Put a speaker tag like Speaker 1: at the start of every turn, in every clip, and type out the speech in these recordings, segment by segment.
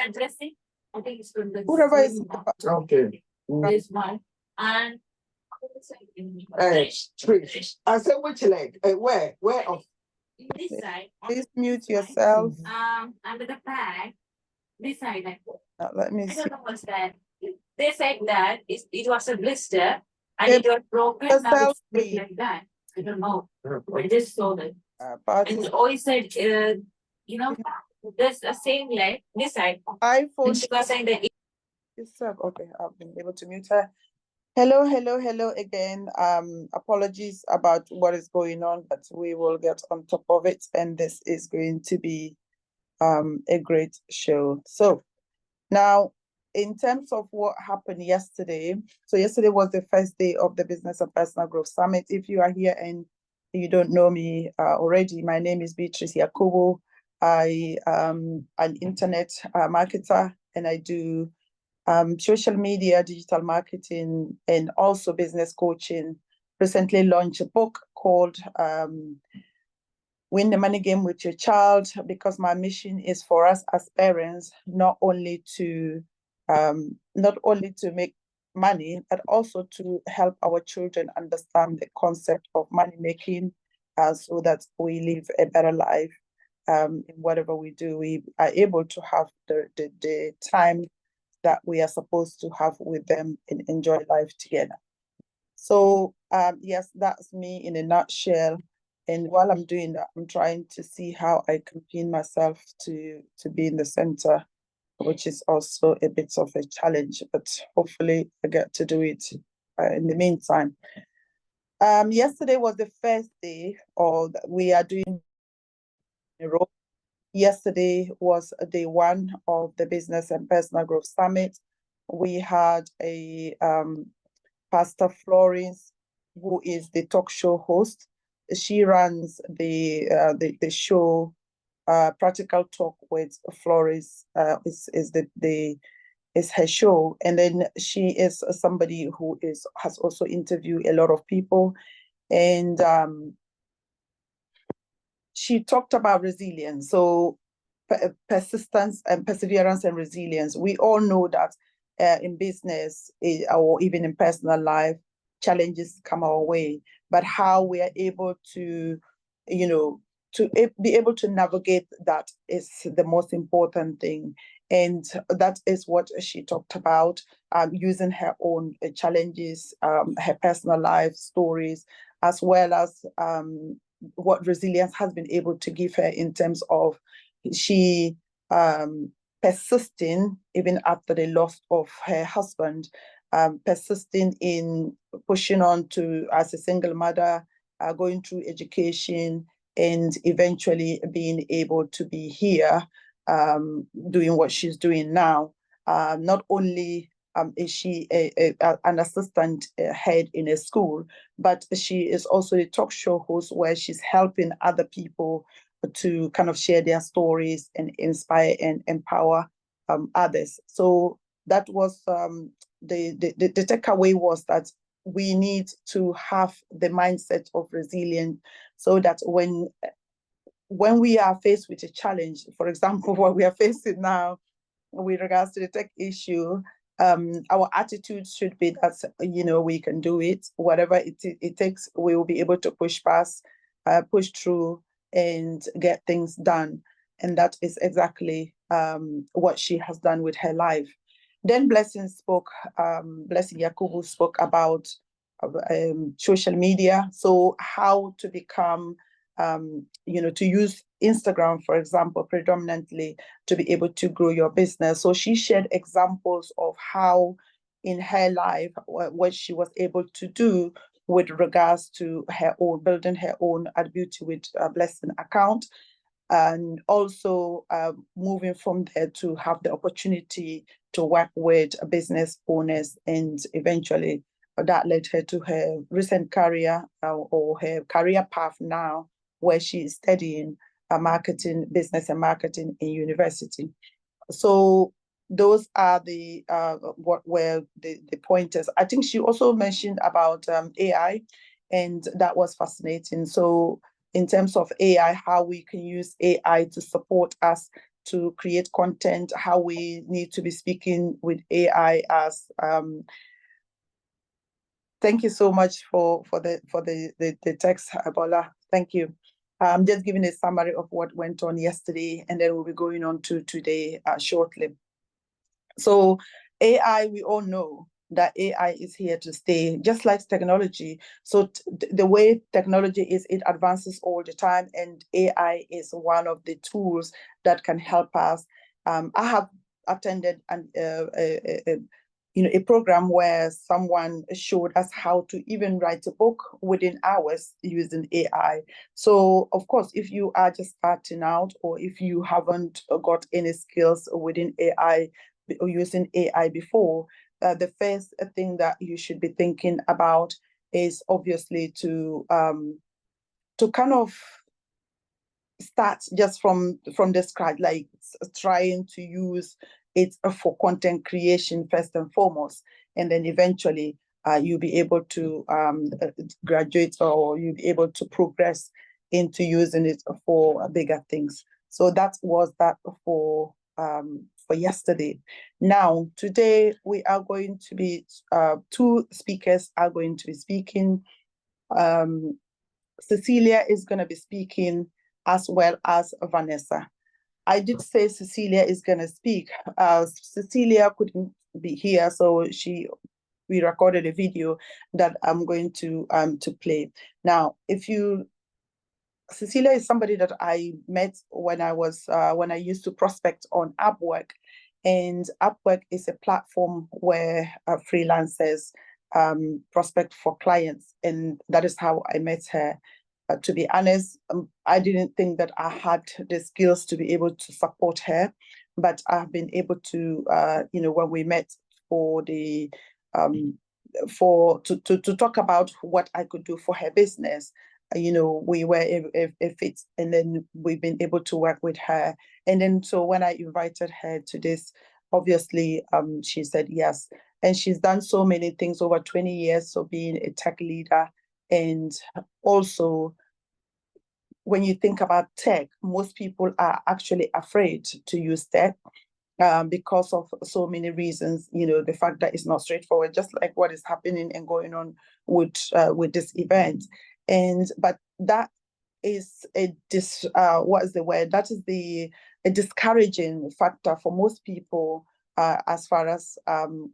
Speaker 1: Addressing, I think it's good.
Speaker 2: Whoever is
Speaker 3: Okay.
Speaker 1: This one. And
Speaker 3: I said which leg? Where? Where of?
Speaker 1: this side.
Speaker 2: please mute yourself.
Speaker 1: Under the bag, this side.
Speaker 2: Let me
Speaker 1: I
Speaker 2: see.
Speaker 1: don't know what's that. They said that it was a blister and
Speaker 2: Yeah,
Speaker 1: it was broken. Now
Speaker 2: yourself,
Speaker 1: it's big
Speaker 2: please.
Speaker 1: like that. I don't know. I just saw that.
Speaker 2: But
Speaker 1: And always said, you know, there's the same leg, this side.
Speaker 2: iPhone
Speaker 1: And she was saying that
Speaker 2: yourself. Okay, I've been able to mute her. Hello again. Apologies about what is going on, but we will get on top of it, and this is going to be a great show. So now, in terms of what happened yesterday, so yesterday was the first day of the Business and Personal Growth Summit. If you are here and you don't know me already, my name is Beatrice Yakubu. I am an internet marketer, and I do social media, digital marketing, and also business coaching. Recently launched a book called Win the Money Game with Your Child, because my mission is for us as parents not only to make money, but also to help our children understand the concept of money making, so that we live a better life. In whatever we do, we are able to have the time that we are supposed to have with them and enjoy life together. So yes, that's me in a nutshell. And while I'm doing that, I'm trying to see how I can pin myself to be in the center, which is also a bit of a challenge, but hopefully I get to do it in the meantime. Yesterday was the first day, or we are doing a row. Yesterday was day one of the Business and Personal Growth Summit. We had a Pastor Florence, who is the talk show host. She runs the show. Practical Talk with Florence is her show, and then she is somebody who has also interviewed a lot of people, and she talked about resilience. So persistence and perseverance and resilience. We all know that in business or even in personal life, challenges come our way, but how we are able to, to be able to navigate that is the most important thing. And that is what she talked about, using her own challenges, her personal life stories, as well as what resilience has been able to give her in terms of she persisting even after the loss of her husband, persisting in pushing on to as a single mother, going through education, and eventually being able to be here, doing what she's doing now. Not only is she an assistant head in a school, but she is also a talk show host where she's helping other people to kind of share their stories and inspire and empower others. So that was the takeaway was that we need to have the mindset of resilience, so that when we are faced with a challenge, for example, what we are facing now with regards to the tech issue, our attitude should be that, we can do it. Whatever it takes, we will be able to push past, push through, and get things done. And that is exactly what she has done with her life. Then Blessing Yakubu spoke about social media. So how to become, to use Instagram, for example, predominantly to be able to grow your business. So she shared examples of how in her life, what she was able to do with regards to her own, building her own at Beauty with Blessing account, and also moving from there to have the opportunity to work with business owners, and eventually that led her to her recent career or her career path now, where she is studying marketing, business and marketing in university. So those are the what were the pointers. I think she also mentioned about AI, and that was fascinating. So in terms of AI, how we can use AI to support us to create content, how we need to be speaking with AI as thank you so much for the text, Bola. Thank you. I'm just giving a summary of what went on yesterday, and then we'll be going on to today shortly. So AI, we all know that AI is here to stay, just like technology. So the way technology is, it advances all the time, and AI is one of the tools that can help us. I have attended a program where someone showed us how to even write a book within hours using AI. So of course, if you are just starting out, or if you haven't got any skills within AI or using AI before, the first thing that you should be thinking about is obviously to kind of start just from the scratch, like trying to use it for content creation first and foremost, and then eventually you'll be able to graduate, or you'll be able to progress into using it for bigger things. So that was that for yesterday. Now, today we are going to be, two speakers are going to be speaking. Cecilia is going to be speaking, as well as Vanessa. I did say Cecilia is going to speak. Cecilia couldn't be here, so we recorded a video that I'm going to play. Now, Cecilia is somebody that I met when I used to prospect on Upwork, and Upwork is a platform where freelancers prospect for clients, and that is how I met her. To be honest, I didn't think that I had the skills to be able to support her, but I've been able to, when we met for the to talk about what I could do for her business, we were a fit, and then we've been able to work with her. And then so when I invited her to this, obviously she said yes, and she's done so many things over 20 years, so being a tech leader. And also, when you think about tech, most people are actually afraid to use tech because of so many reasons. The fact that it's not straightforward, just like what is happening and going on with this event. But that is a discouraging factor for most people as far as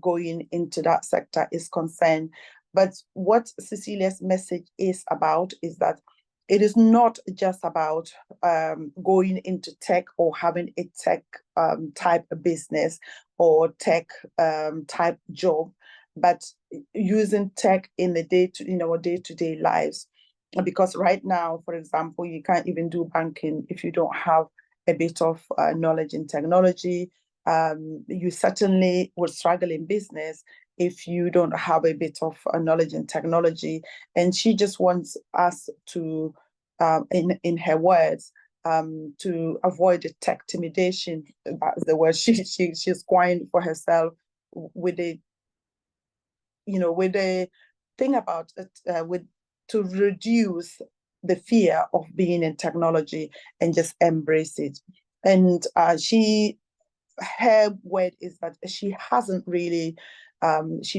Speaker 2: going into that sector is concerned. But what Cecilia's message is about is that it is not just about going into tech or having a tech type of business or tech type job, but using tech in our day-to-day lives. Because right now, for example, you can't even do banking if you don't have a bit of knowledge in technology. You certainly will struggle in business if you don't have a bit of knowledge in technology. And she just wants us to, in her words, to avoid the tech intimidation. That's the word she's coined for herself, with the thing about it, to reduce the fear of being in technology and just embrace it. And her word is that she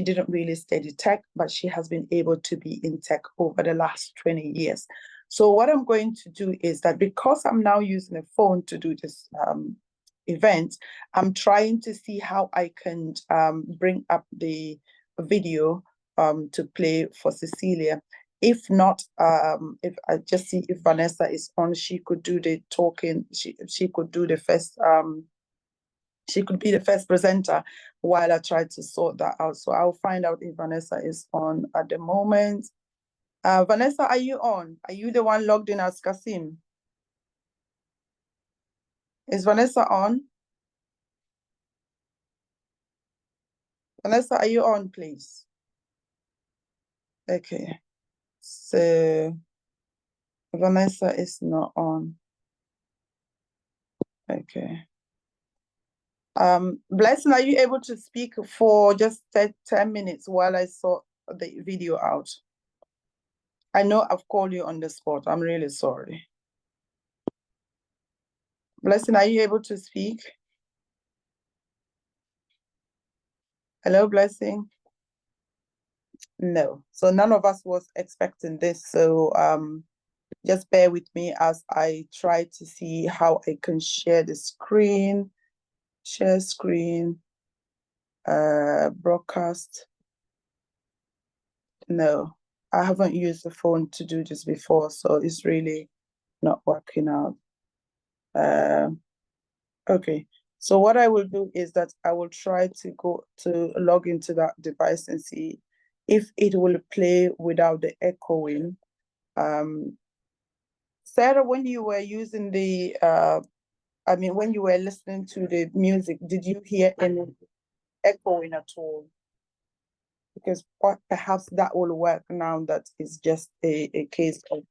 Speaker 2: didn't really study tech, but she has been able to be in tech over the last 20 years. So what I'm going to do is that, because I'm now using a phone to do this event, I'm trying to see how I can bring up the video to play for Cecilia. If not, if I just see if Vanessa is on, she could do the talking. She could do the first. She could be the first presenter while I try to sort that out. So I'll find out if Vanessa is on at the moment. Vanessa, are you on? Are you the one logged in as Kasim? Is Vanessa on? Vanessa, are you on, please? Okay. So Vanessa is not on. Okay. Blessing, are you able to speak for just 10 minutes while I sort the video out? I know I've called you on the spot. I'm really sorry. Blessing, are you able to speak? Hello, Blessing? No. So none of us was expecting this. So just bear with me as I try to see how I can share the screen. Share screen. Broadcast. No, I haven't used the phone to do this before, so it's really not working out. Okay, so what I will do is that I will try to go to log into that device and see if it will play without the echoing. Sarah, when you were using the, when you were listening to the music, did you hear any echoing at all? Because perhaps that will work now that it's just a case of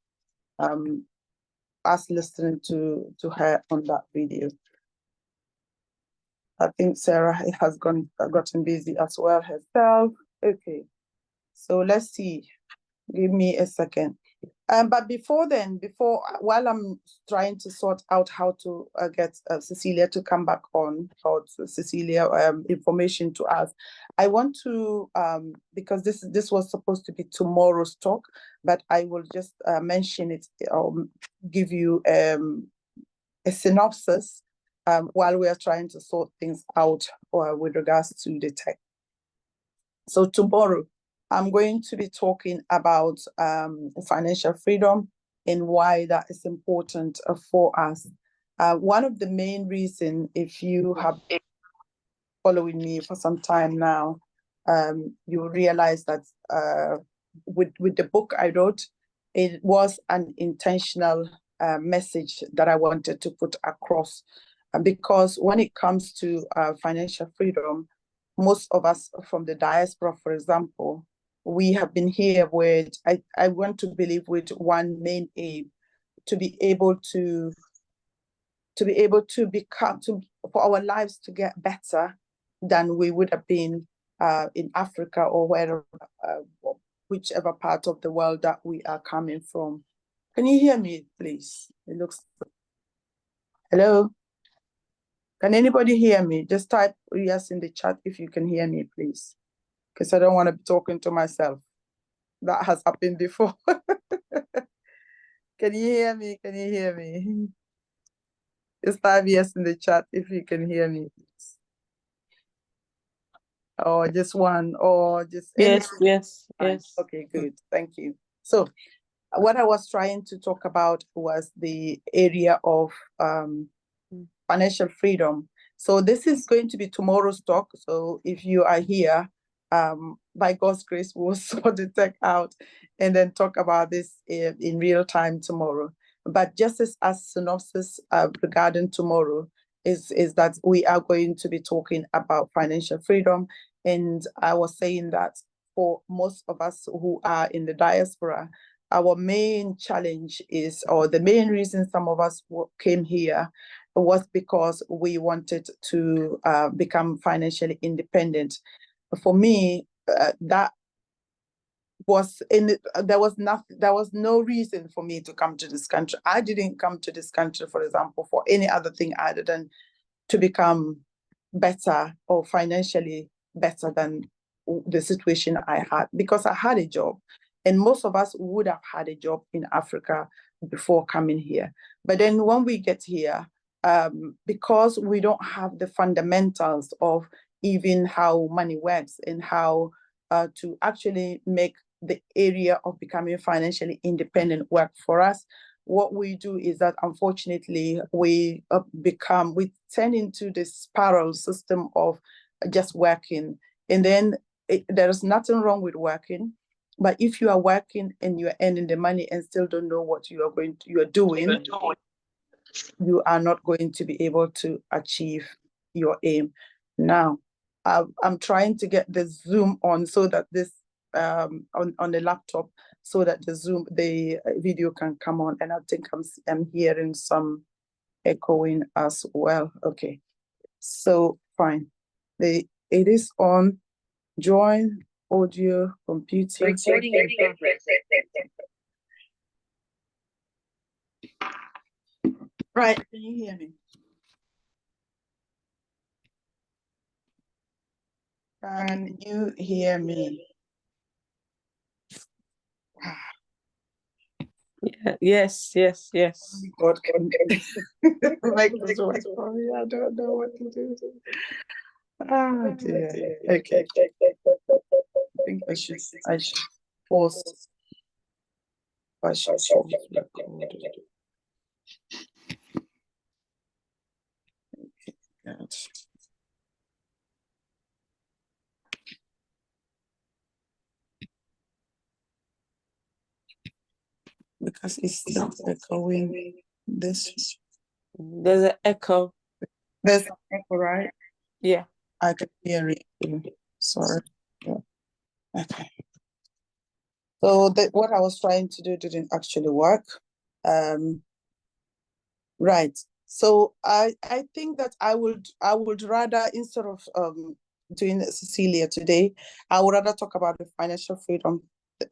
Speaker 2: us listening to her on that video. I think Sarah has gotten busy as well herself. Okay, so let's see. Give me a second. But before then, while I'm trying to sort out how to get Cecilia to come back on, or Cecilia information to us, I want to, because this was supposed to be tomorrow's talk, but I will just mention it, give you a synopsis while we are trying to sort things out with regards to the tech. So tomorrow, I'm going to be talking about financial freedom and why that is important for us. One of the main reasons, if you have been following me for some time now, you realize that with the book I wrote, it was an intentional message that I wanted to put across. Because when it comes to financial freedom, most of us from the diaspora, for example, we have been here with, I want to believe, with one main aim, to be able to become, for our lives to get better than we would have been in Africa or wherever, whichever part of the world that we are coming from. Can you hear me, please? It looks. Hello? Can anybody hear me? Just type yes in the chat if you can hear me, please. Because I don't want to be talking to myself. That has happened before. Can you hear me? Can you hear me? Just type yes in the chat if you can hear me, please. Or just one, or just
Speaker 4: yes,
Speaker 2: anything.
Speaker 4: yes.
Speaker 2: Okay, good. Thank you. So what I was trying to talk about was the area of financial freedom. So this is going to be tomorrow's talk. So if you are here, by God's grace, we'll sort the tech out and then talk about this in real time tomorrow. But just as synopsis regarding tomorrow is that we are going to be talking about financial freedom. And I was saying that for most of us who are in the diaspora, our main challenge is, or the main reason some of us came here, was because we wanted to become financially independent. For me, that was there was no reason for me to come to this country. I didn't come to this country, for example, for any other thing other than to become better or financially better than the situation I had, because I had a job. And most of us would have had a job in Africa before coming here. But then when we get here, because we don't have the fundamentals of even how money works and how to actually make the area of becoming financially independent work for us, what we do is that, unfortunately, we turn into this spiral system of just working. And then there is nothing wrong with working, but if you are working and you are earning the money and still don't know what you are doing, you are not going to be able to achieve your aim. Now, I'm trying to get the Zoom on so that this on the laptop, so that the video can come on, and I think I'm hearing some echoing as well. Okay, so fine. It is on. Join audio computer.
Speaker 1: Recording in progress.
Speaker 2: Right, can you hear me? Can you hear me?
Speaker 4: Yeah, yes.
Speaker 2: God can make this work for me. I don't know what to do. Ah, dear. Okay. I think I should pause. I should pause recording. Okay, good. Because it's still echoing this.
Speaker 4: There's an echo.
Speaker 2: There's an echo, right?
Speaker 4: Yeah.
Speaker 2: I can hear it too. Sorry. Yeah. Okay. So what I was trying to do didn't actually work. Right. So I think that I would rather, instead of doing Cecilia today, I would rather talk about the financial freedom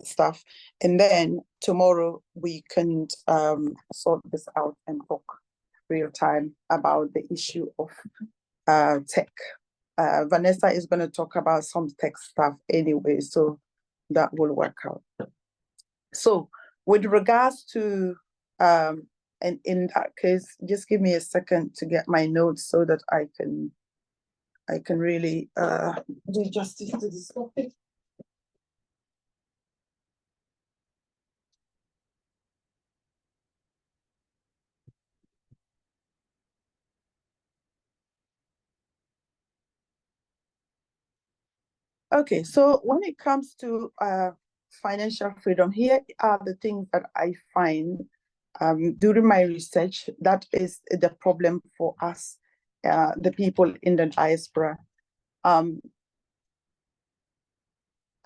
Speaker 2: stuff, and then tomorrow we can sort this out and talk real time about the issue of tech. Vanessa is going to talk about some tech stuff anyway, so that will work out. So with regards to and in that case, just give me a second to get my notes so that I can really do justice to this topic. Okay, so when it comes to financial freedom, here are the things that I find during my research that is the problem for us, the people in the diaspora. I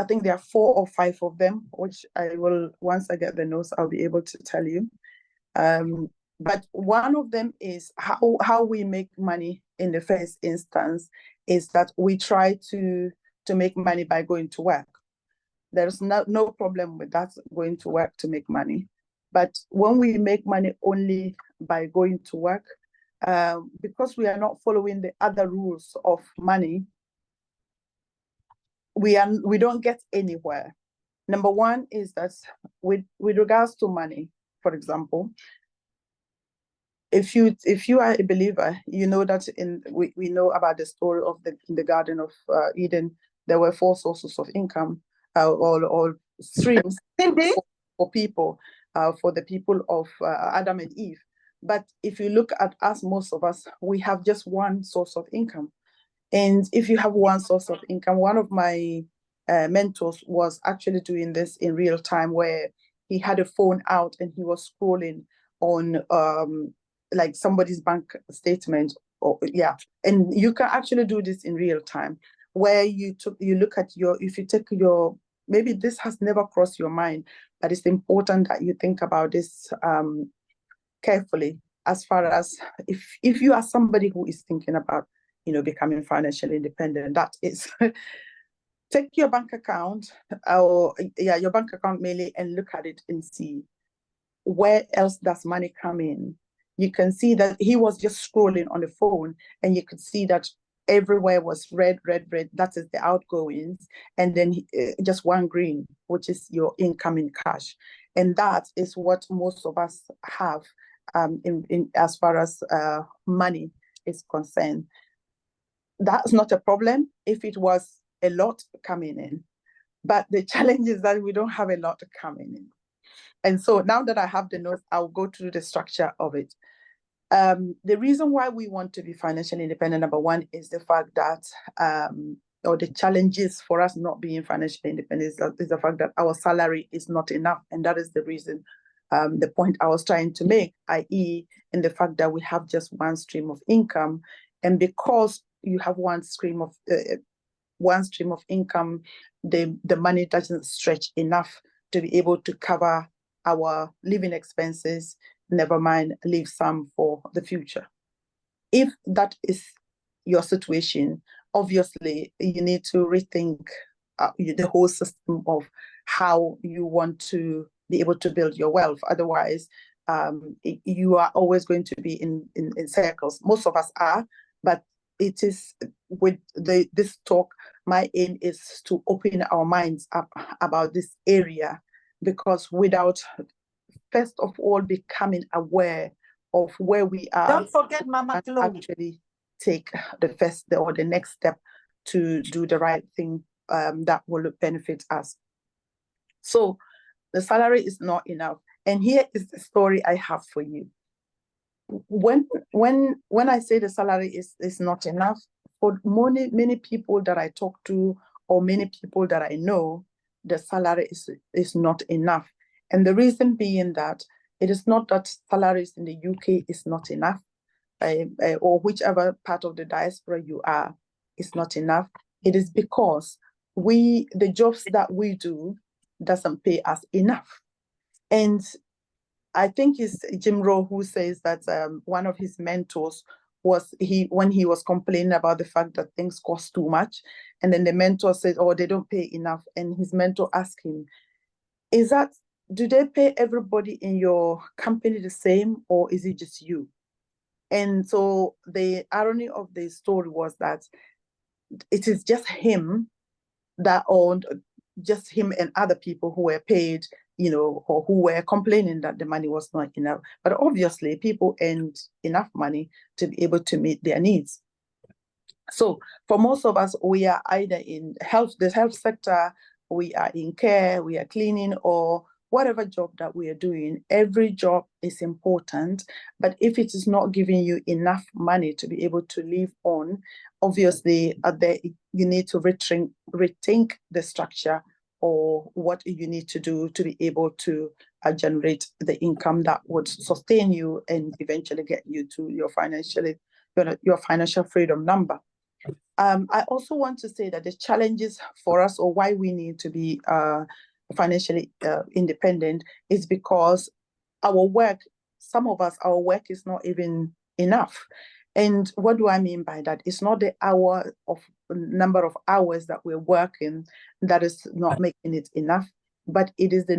Speaker 2: think there are 4 or 5 of them, which I will, once I get the notes, I'll be able to tell you. But one of them is how we make money in the first instance is that we try to make money by going to work. There's no problem with that, going to work to make money. But when we make money only by going to work, because we are not following the other rules of money, we don't get anywhere. Number one is that with regards to money, for example, if you are a believer, you know that we know about the story of in the Garden of Eden. There were 4 sources of income, or streams for people, for the people of Adam and Eve. But if you look at us, most of us, we have just one source of income. And if you have one source of income, one of my mentors was actually doing this in real time, where he had a phone out and he was scrolling on like somebody's bank statement, and you can actually do this in real time, where you look at if you take your, maybe this has never crossed your mind, but it's important that you think about this carefully, as far as if you are somebody who is thinking about becoming financially independent. That is take your bank account, or your bank account mainly, and look at it and see where else does money come in. You can see that he was just scrolling on the phone, and you could see that everywhere was red. That is the outgoings, and then just one green, which is your incoming cash. And that is what most of us have in as far as money is concerned. That's not a problem if it was a lot coming in. But the challenge is that we don't have a lot coming in. And so now that I have the notes, I'll go through the structure of it. The reason why we want to be financially independent, number one, is the fact that, or the challenges for us not being financially independent is the fact that our salary is not enough. And that is the reason, the point I was trying to make, i.e. in the fact that we have just one stream of income. And because you have one stream of income, the money doesn't stretch enough to be able to cover our living expenses, never mind leave some for the future. If that is your situation, obviously you need to rethink the whole system of how you want to be able to build your wealth. Otherwise, you are always going to be in circles. Most of us are, but it is with this talk, my aim is to open our minds up about this area, because without first of all becoming aware of where we are,
Speaker 3: Don't forget Mama
Speaker 2: and
Speaker 3: Chloe.
Speaker 2: actually take the next step to do the right thing that will benefit us. So the salary is not enough. And here is the story I have for you. When I say the salary is not enough, for many people that I talk to, or many people that I know, the salary is not enough. And the reason being that it is not that salaries in the UK is not enough, or whichever part of the diaspora you are, is not enough. It is because the jobs that we do doesn't pay us enough. And I think it's Jim Rowe who says that one of his mentors when he was complaining about the fact that things cost too much, and then the mentor said, "Oh, they don't pay enough," and his mentor asked him, do they pay everybody in your company the same, or is it just you? And so the irony of the story was that it is just him that owned, just him and other people who were paid, or who were complaining that the money was not enough. But obviously people earned enough money to be able to meet their needs. So for most of us, we are either in the health sector, we are in care, we are cleaning, or whatever job that we are doing. Every job is important, but if it is not giving you enough money to be able to live on, obviously you need to rethink the structure, or what you need to do to be able to generate the income that would sustain you and eventually get you to your financial freedom number. I also want to say that the challenges for us, or why we need to be financially independent, is because some of us, our work is not even enough. And what do I mean by that? It's not the number of hours that we're working that is not making it enough, but it is the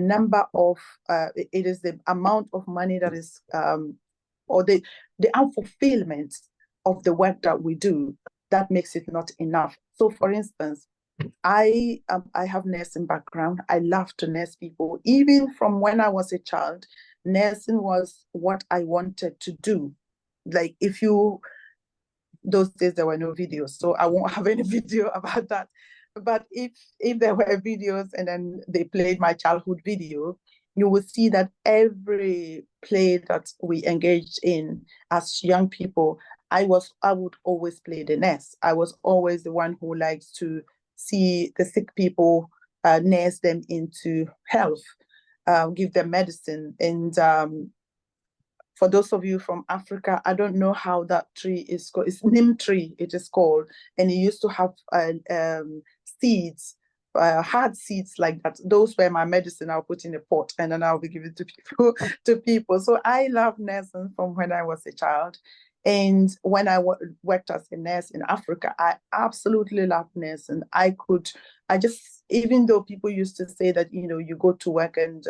Speaker 2: it is the amount of money that is, or the unfulfillment of the work that we do that makes it not enough. So for instance, I have nursing background. I love to nurse people. Even from when I was a child, nursing was what I wanted to do. Like those days there were no videos, so I won't have any video about that. But if there were videos and then they played my childhood video, you will see that every play that we engaged in as young people, I would always play the nurse. I was always the one who likes to see the sick people, nurse them into health, give them medicine. And for those of you from Africa, I don't know how that tree is called. It's neem tree, it is called. And it used to have seeds, hard seeds like that. Those were my medicine. I'll put in a pot and then I'll be giving to people. So I love nursing from when I was a child. And when I worked as a nurse in Africa, I absolutely loved nursing. Even though people used to say that, you go to work and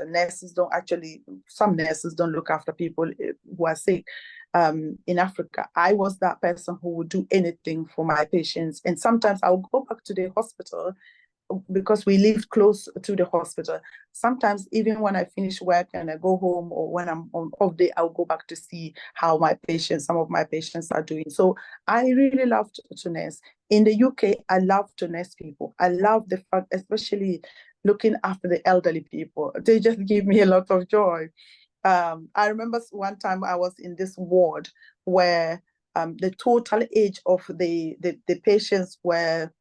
Speaker 2: some nurses don't look after people who are sick. In Africa, I was that person who would do anything for my patients. And sometimes I'll go back to the hospital because we lived close to the hospital. Sometimes even when I finish work and I go home, or when I'm on off day, I'll go back to see how some of my patients are doing. So I really love to nurse. In the UK, I love to nurse people. I love the fact, especially looking after the elderly people. They just give me a lot of joy. I remember one time I was in this ward where the total age of the patients were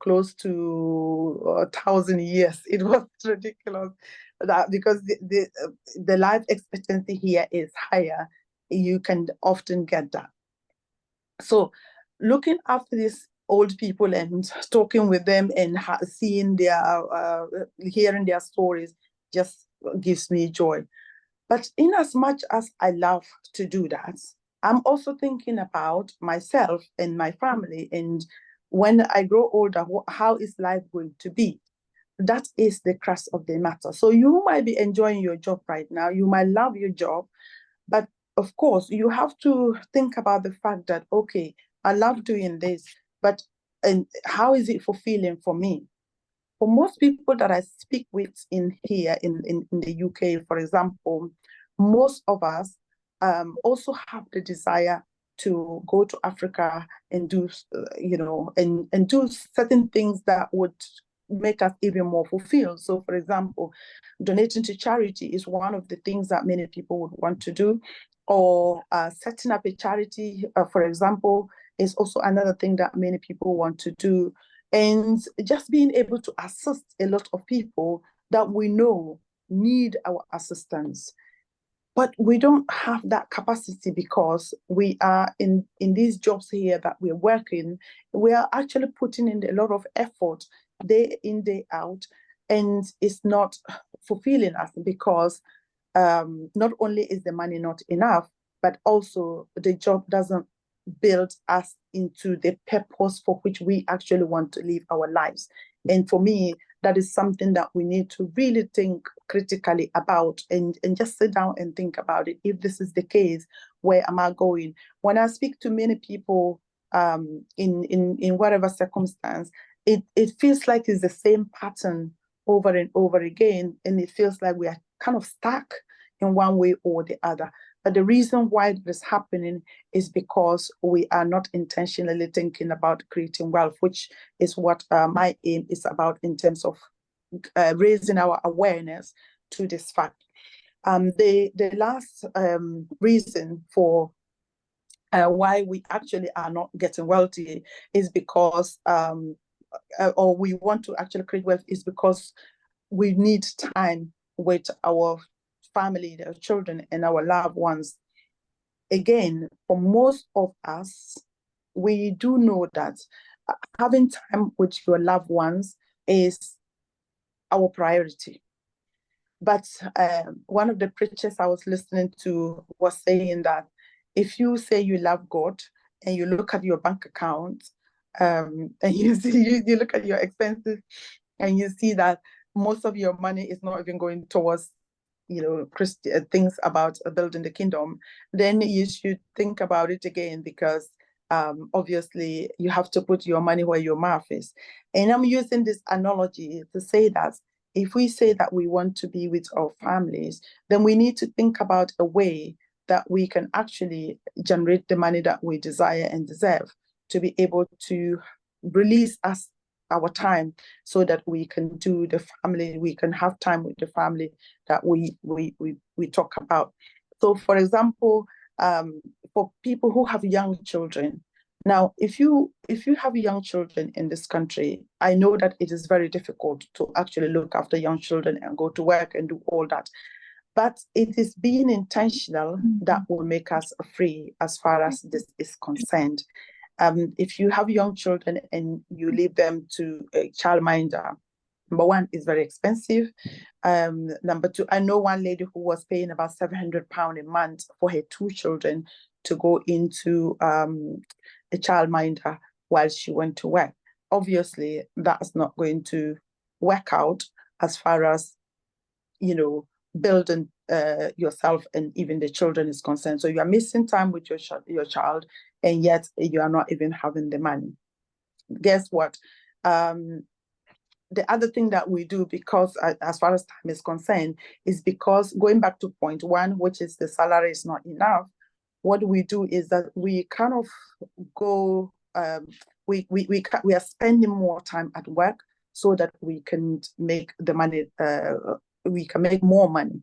Speaker 2: close to 1,000 years. It was ridiculous because the life expectancy here is higher. You can often get that. So looking after these old people and talking with them and hearing their stories just gives me joy. But in as much as I love to do that, I'm also thinking about myself and my family. And when I grow older, how is life going to be? that is the crux of the matter. So you might be enjoying your job right now, you might love your job, but of course you have to think about the fact that, okay, I love doing this, but and how is it fulfilling for me? For most people that I speak with in here in the UK, for example, most of us also have the desire to go to Africa and do, and do certain things that would make us even more fulfilled. So, for example, donating to charity is one of the things that many people would want to do, or setting up a charity, for example, is also another thing that many people want to do. And just being able to assist a lot of people that we know need our assistance. But we don't have that capacity because we are in these jobs here that we're working, we are actually putting in a lot of effort day in, day out, and it's not fulfilling us because not only is the money not enough, but also the job doesn't build us into the purpose for which we actually want to live our lives. And for me, that is something that we need to really think critically about and just sit down and think about it. If this is the case, where am I going? When I speak to many people in whatever circumstance, it feels like it's the same pattern over and over again. And it feels like we are kind of stuck in one way or the other. But the reason why this is happening is because we are not intentionally thinking about creating wealth, which is what my aim is about in terms of raising our awareness to this fact. The last reason for why we actually are not getting wealthy is because, or we want to actually create wealth, is because we need time with our family, our children, and our loved ones. Again, for most of us, we do know that having time with your loved ones is our priority. But one of the preachers I was listening to was saying that if you say you love God and you look at your bank account, and you see you look at your expenses and you see that most of your money is not even going towards things about building the kingdom, then you should think about it again, because obviously you have to put your money where your mouth is. And I'm using this analogy to say that if we say that we want to be with our families, then we need to think about a way that we can actually generate the money that we desire and deserve to be able to release us our time so that we can do the family, we can have time with the family that we talk about. So, for example, for people who have young children, now, if you have young children in this country, I know that it is very difficult to actually look after young children and go to work and do all that. But it is being intentional that will make us free as far as this is concerned. If you have young children and you leave them to a childminder, number one, it's very expensive. Number two, I know one lady who was paying about £700 a month for her 2 children to go into a childminder while she went to work. Obviously, that's not going to work out as far as, building yourself and even the children is concerned. So you are missing time with your child, and yet you are not even having the money. Guess what? The other thing that we do, because as far as time is concerned, is because going back to point one, which is the salary is not enough, what we do is that we kind of go, we are spending more time at work so that we can make the money, we can make more money.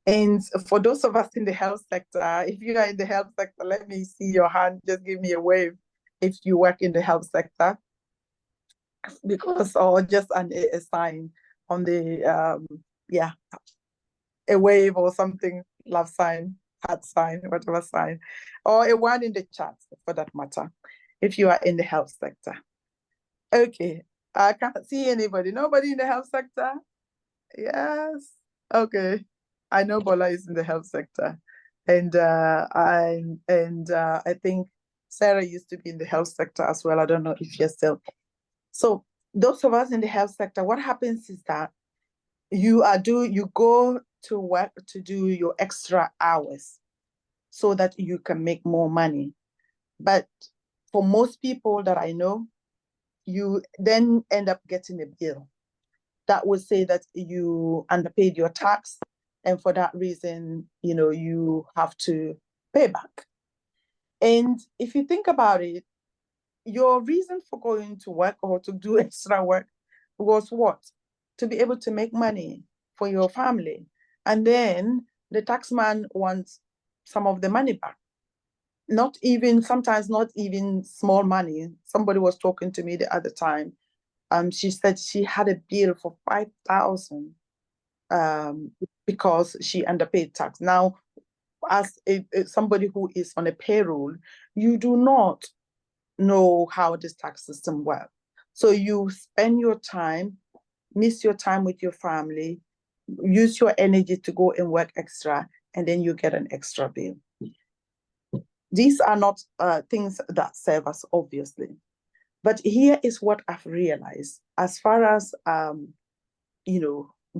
Speaker 2: And for those of us in the health sector, if you are in the health sector, let me see your hand, just give me a wave if you work in the health sector, because, or just a sign on the, a wave or something, love sign, heart sign, whatever sign, or a one in the chat for that matter, if you are in the health sector. Okay, I can't see anybody. Nobody in the health sector? Yes. Okay. I know Bola is in the health sector, and I think Sarah used to be in the health sector as well. I don't know if you're still. So those of us in the health sector, what happens is that you go to work to do your extra hours so that you can make more money. But for most people that I know, you then end up getting a bill that would say that you underpaid your tax, and for that reason, you have to pay back. And if you think about it, your reason for going to work or to do extra work was what? To be able to make money for your family. And then the taxman wants some of the money back. Sometimes not even small money. Somebody was talking to me the other time. She said she had a bill for 5,000 because she underpaid tax. Now, as somebody who is on a payroll, you do not know how this tax system works. So you spend your time, miss your time with your family, use your energy to go and work extra, and then you get an extra bill. These are not things that serve us, obviously. But here is what I've realized as far as,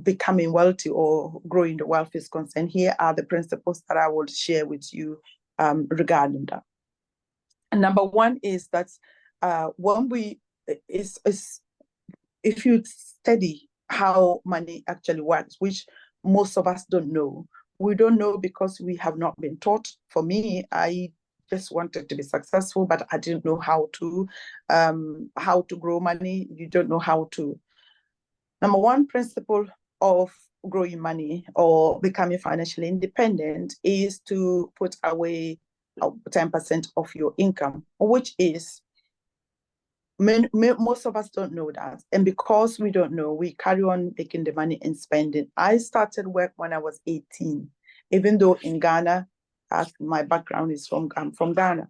Speaker 2: becoming wealthy or growing the wealth is concerned. Here are the principles that I will share with you regarding that. And number one is that when if you study how money actually works, which most of us don't know, we don't know because we have not been taught. For me, I just wanted to be successful, but I didn't know how to grow money. You don't know how to. Number one principle of growing money or becoming financially independent is to put away 10% of your income, which is most of us don't know that. And because we don't know, we carry on making the money and spending. I started work when I was 18, even though in Ghana, as my background is I'm from Ghana.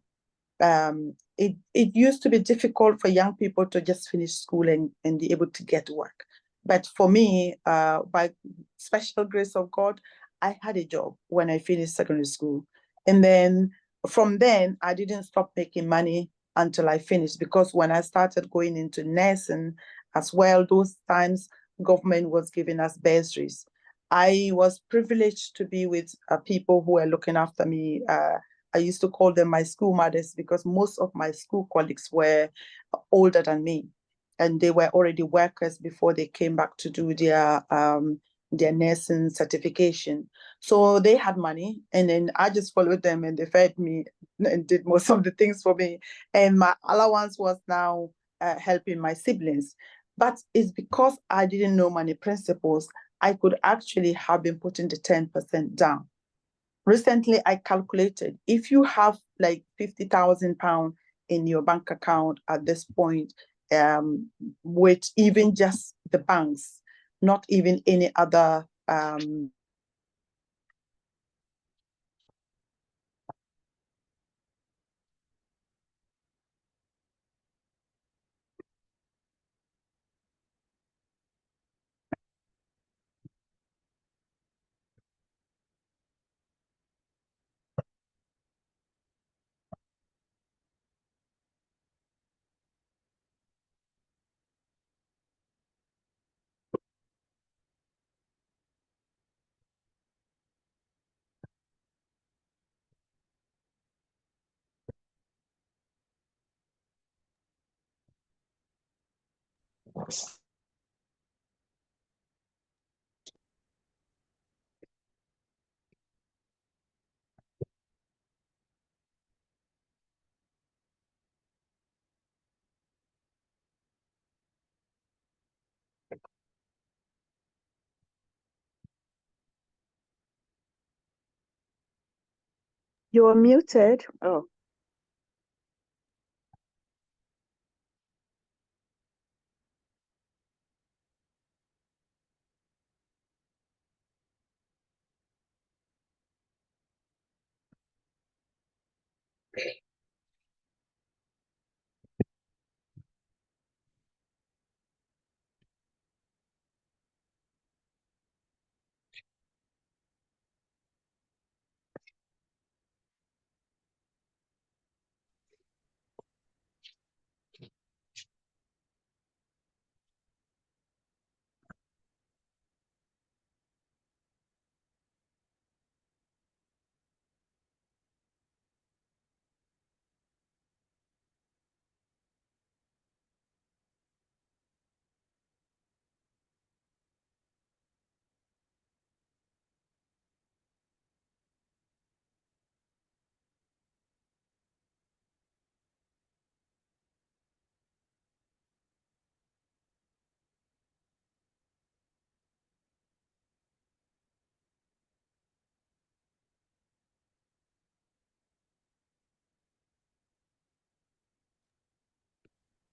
Speaker 2: It used to be difficult for young people to just finish school and be able to get work. But for me, by special grace of God, I had a job when I finished secondary school. And then from then, I didn't stop making money until I finished, because when I started going into nursing as well, those times government was giving us bursaries. I was privileged to be with people who were looking after me. I used to call them my school mothers because most of my school colleagues were older than me, and they were already workers before they came back to do their nursing certification. So they had money, and then I just followed them, and they fed me and did most of the things for me. And my allowance was now helping my siblings. But it's because I didn't know money principles, I could actually have been putting the 10% down. Recently, I calculated if you have like £50,000 in your bank account at this point, with even just the banks, not even any other You're muted. Oh.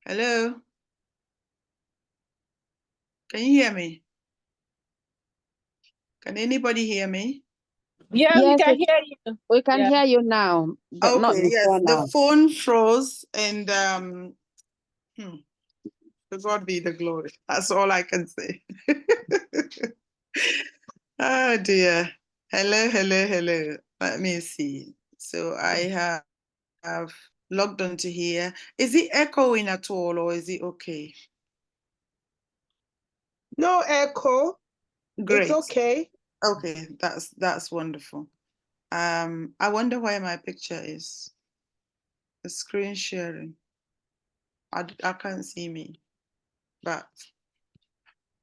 Speaker 2: Hello? Can you hear me? Can anybody hear me?
Speaker 4: Yeah, we
Speaker 5: Yes,
Speaker 4: can hear you.
Speaker 5: we can
Speaker 4: Yeah.
Speaker 5: hear you now, but not
Speaker 2: Okay, yes,
Speaker 5: before
Speaker 2: the
Speaker 5: now.
Speaker 2: phone froze and to God be the glory. That's all I can say. Oh dear. Hello, hello, hello. Let me see. So I have logged onto here. Is it echoing at all or is it okay?
Speaker 3: No echo.
Speaker 2: Great.
Speaker 3: It's okay.
Speaker 2: Okay, that's wonderful. I wonder why my picture is the screen sharing. I can't see me, but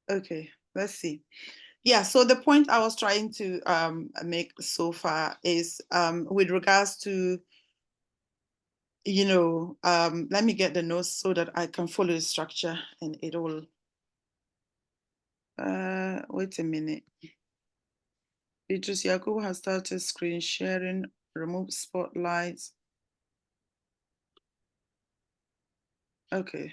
Speaker 2: okay, let's see. Yeah, so the point I was trying to make so far is with regards to, let me get the notes so that I can follow the structure and it all. Wait a minute. Beatrice Yakubu has started screen sharing, remove spotlights. Okay,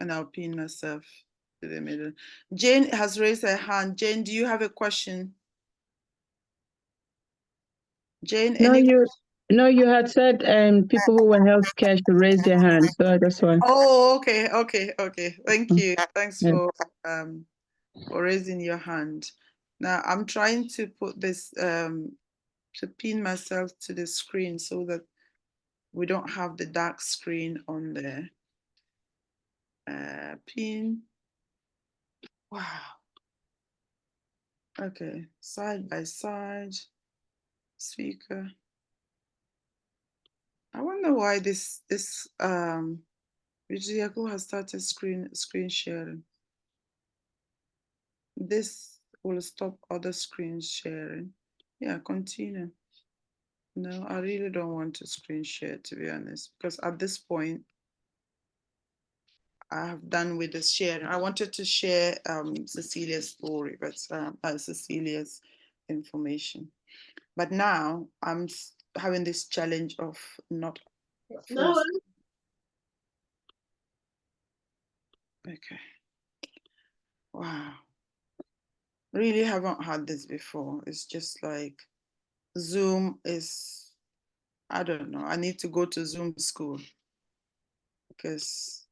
Speaker 2: and I'll pin myself to the middle. Jane has raised her hand. Jane, do you have a question? Jane,
Speaker 6: No,
Speaker 2: any?
Speaker 6: you had said people who were healthcare should raise their hands. So that's why.
Speaker 2: Oh, okay. Thank
Speaker 6: Mm,
Speaker 2: you. Thanks
Speaker 6: yeah.
Speaker 2: for raising your hand. Now I'm trying to put this to pin myself to the screen so that we don't have the dark screen on there. Pin. Wow. Okay, side by side. Speaker. I wonder why this Vijayaku has started screen sharing. This will stop other screen sharing. Yeah, continue. No, I really don't want to screen share, to be honest, because at this point, I have done with the sharing. I wanted to share Cecilia's story, but Cecilia's information. But now I'm having this challenge of not.
Speaker 3: No.
Speaker 2: Okay. Wow. Really haven't had this before. It's just like Zoom is, I don't know. I need to go to Zoom school because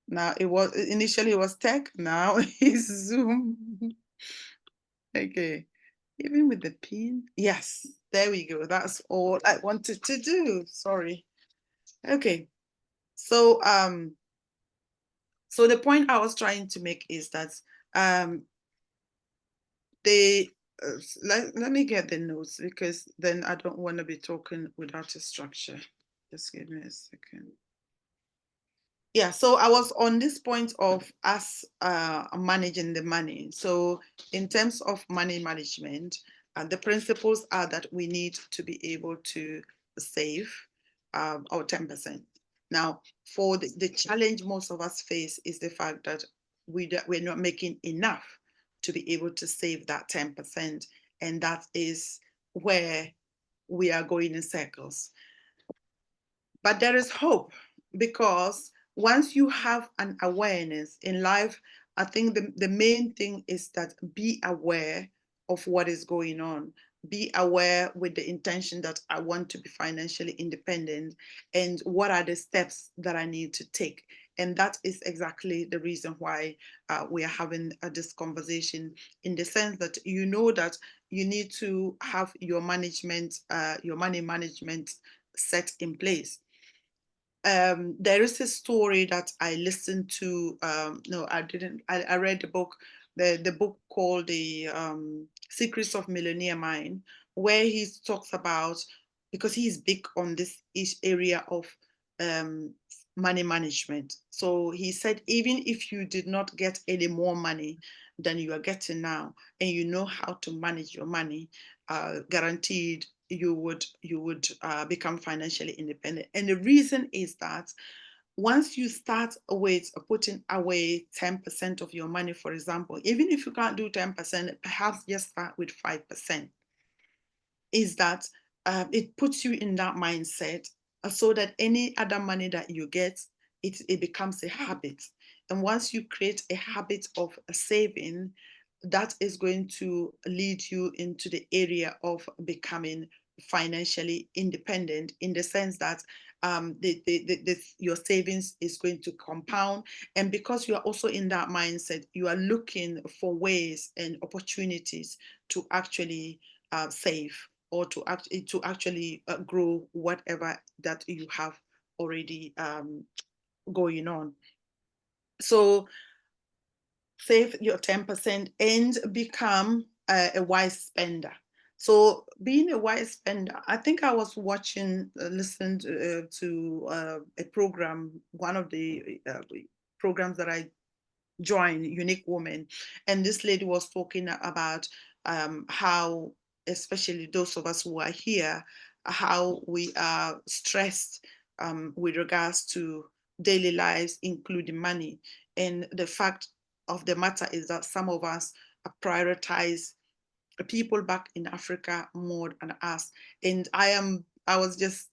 Speaker 2: now initially it was tech, now it's Zoom. Okay. Even with the pin. Yes, there we go. That's all I wanted to do. Sorry. Okay. So so the point I was trying to make is that they let me get the notes because then I don't want to be talking without a structure. Just give me a second. Yeah, so I was on this point of us managing the money. So in terms of money management, the principles are that we need to be able to save our 10%. Now, for the challenge most of us face is the fact that we're not making enough to be able to save that 10%. And that is where we are going in circles. But there is hope because once you have an awareness in life, I think the main thing is that be aware of what is going on. Be aware with the intention that I want to be financially independent and what are the steps that I need to take. And that is exactly the reason why we are having this conversation, in the sense that you know that you need to have your management, your money management set in place. There is a story that I listened to. No, I didn't. I read the book, the book called The Secrets of Millionaire Mind, where he talks about, because he's big on this area of money management. So he said, even if you did not get any more money than you are getting now, and you know how to manage your money, guaranteed you would become financially independent. And the reason is that once you start with putting away 10% of your money, for example, even if you can't do 10%, perhaps just start with 5%, is that it puts you in that mindset so that any other money that you get, it becomes a habit. And once you create a habit of saving, that is going to lead you into the area of becoming financially independent, in the sense that your savings is going to compound. And because you are also in that mindset, you are looking for ways and opportunities to actually save, or to actually grow whatever that you have already going on. So save your 10% and become a wise spender. So being a wise spender, I think I was watching, listening to a program, one of the programs that I joined, Unique Woman, and this lady was talking about how, especially those of us who are here, how we are stressed with regards to daily lives, including money. And the fact of the matter is that some of us prioritize people back in Africa more than us. And I was just,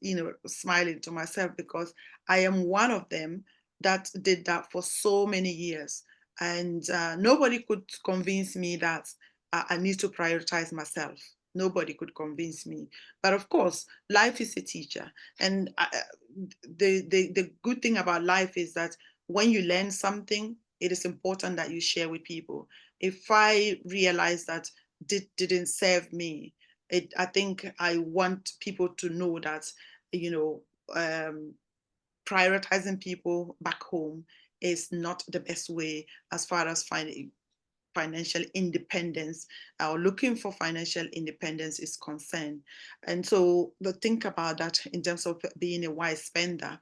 Speaker 2: smiling to myself, because I am one of them that did that for so many years. And nobody could convince me that I need to prioritize myself. Nobody could convince me. But of course, life is a teacher. And the good thing about life is that when you learn something, it is important that you share with people. If I realize that didn't serve me, I think I want people to know that, prioritizing people back home is not the best way as far as financial independence, or looking for financial independence, is concerned. And so, think about that in terms of being a wise spender.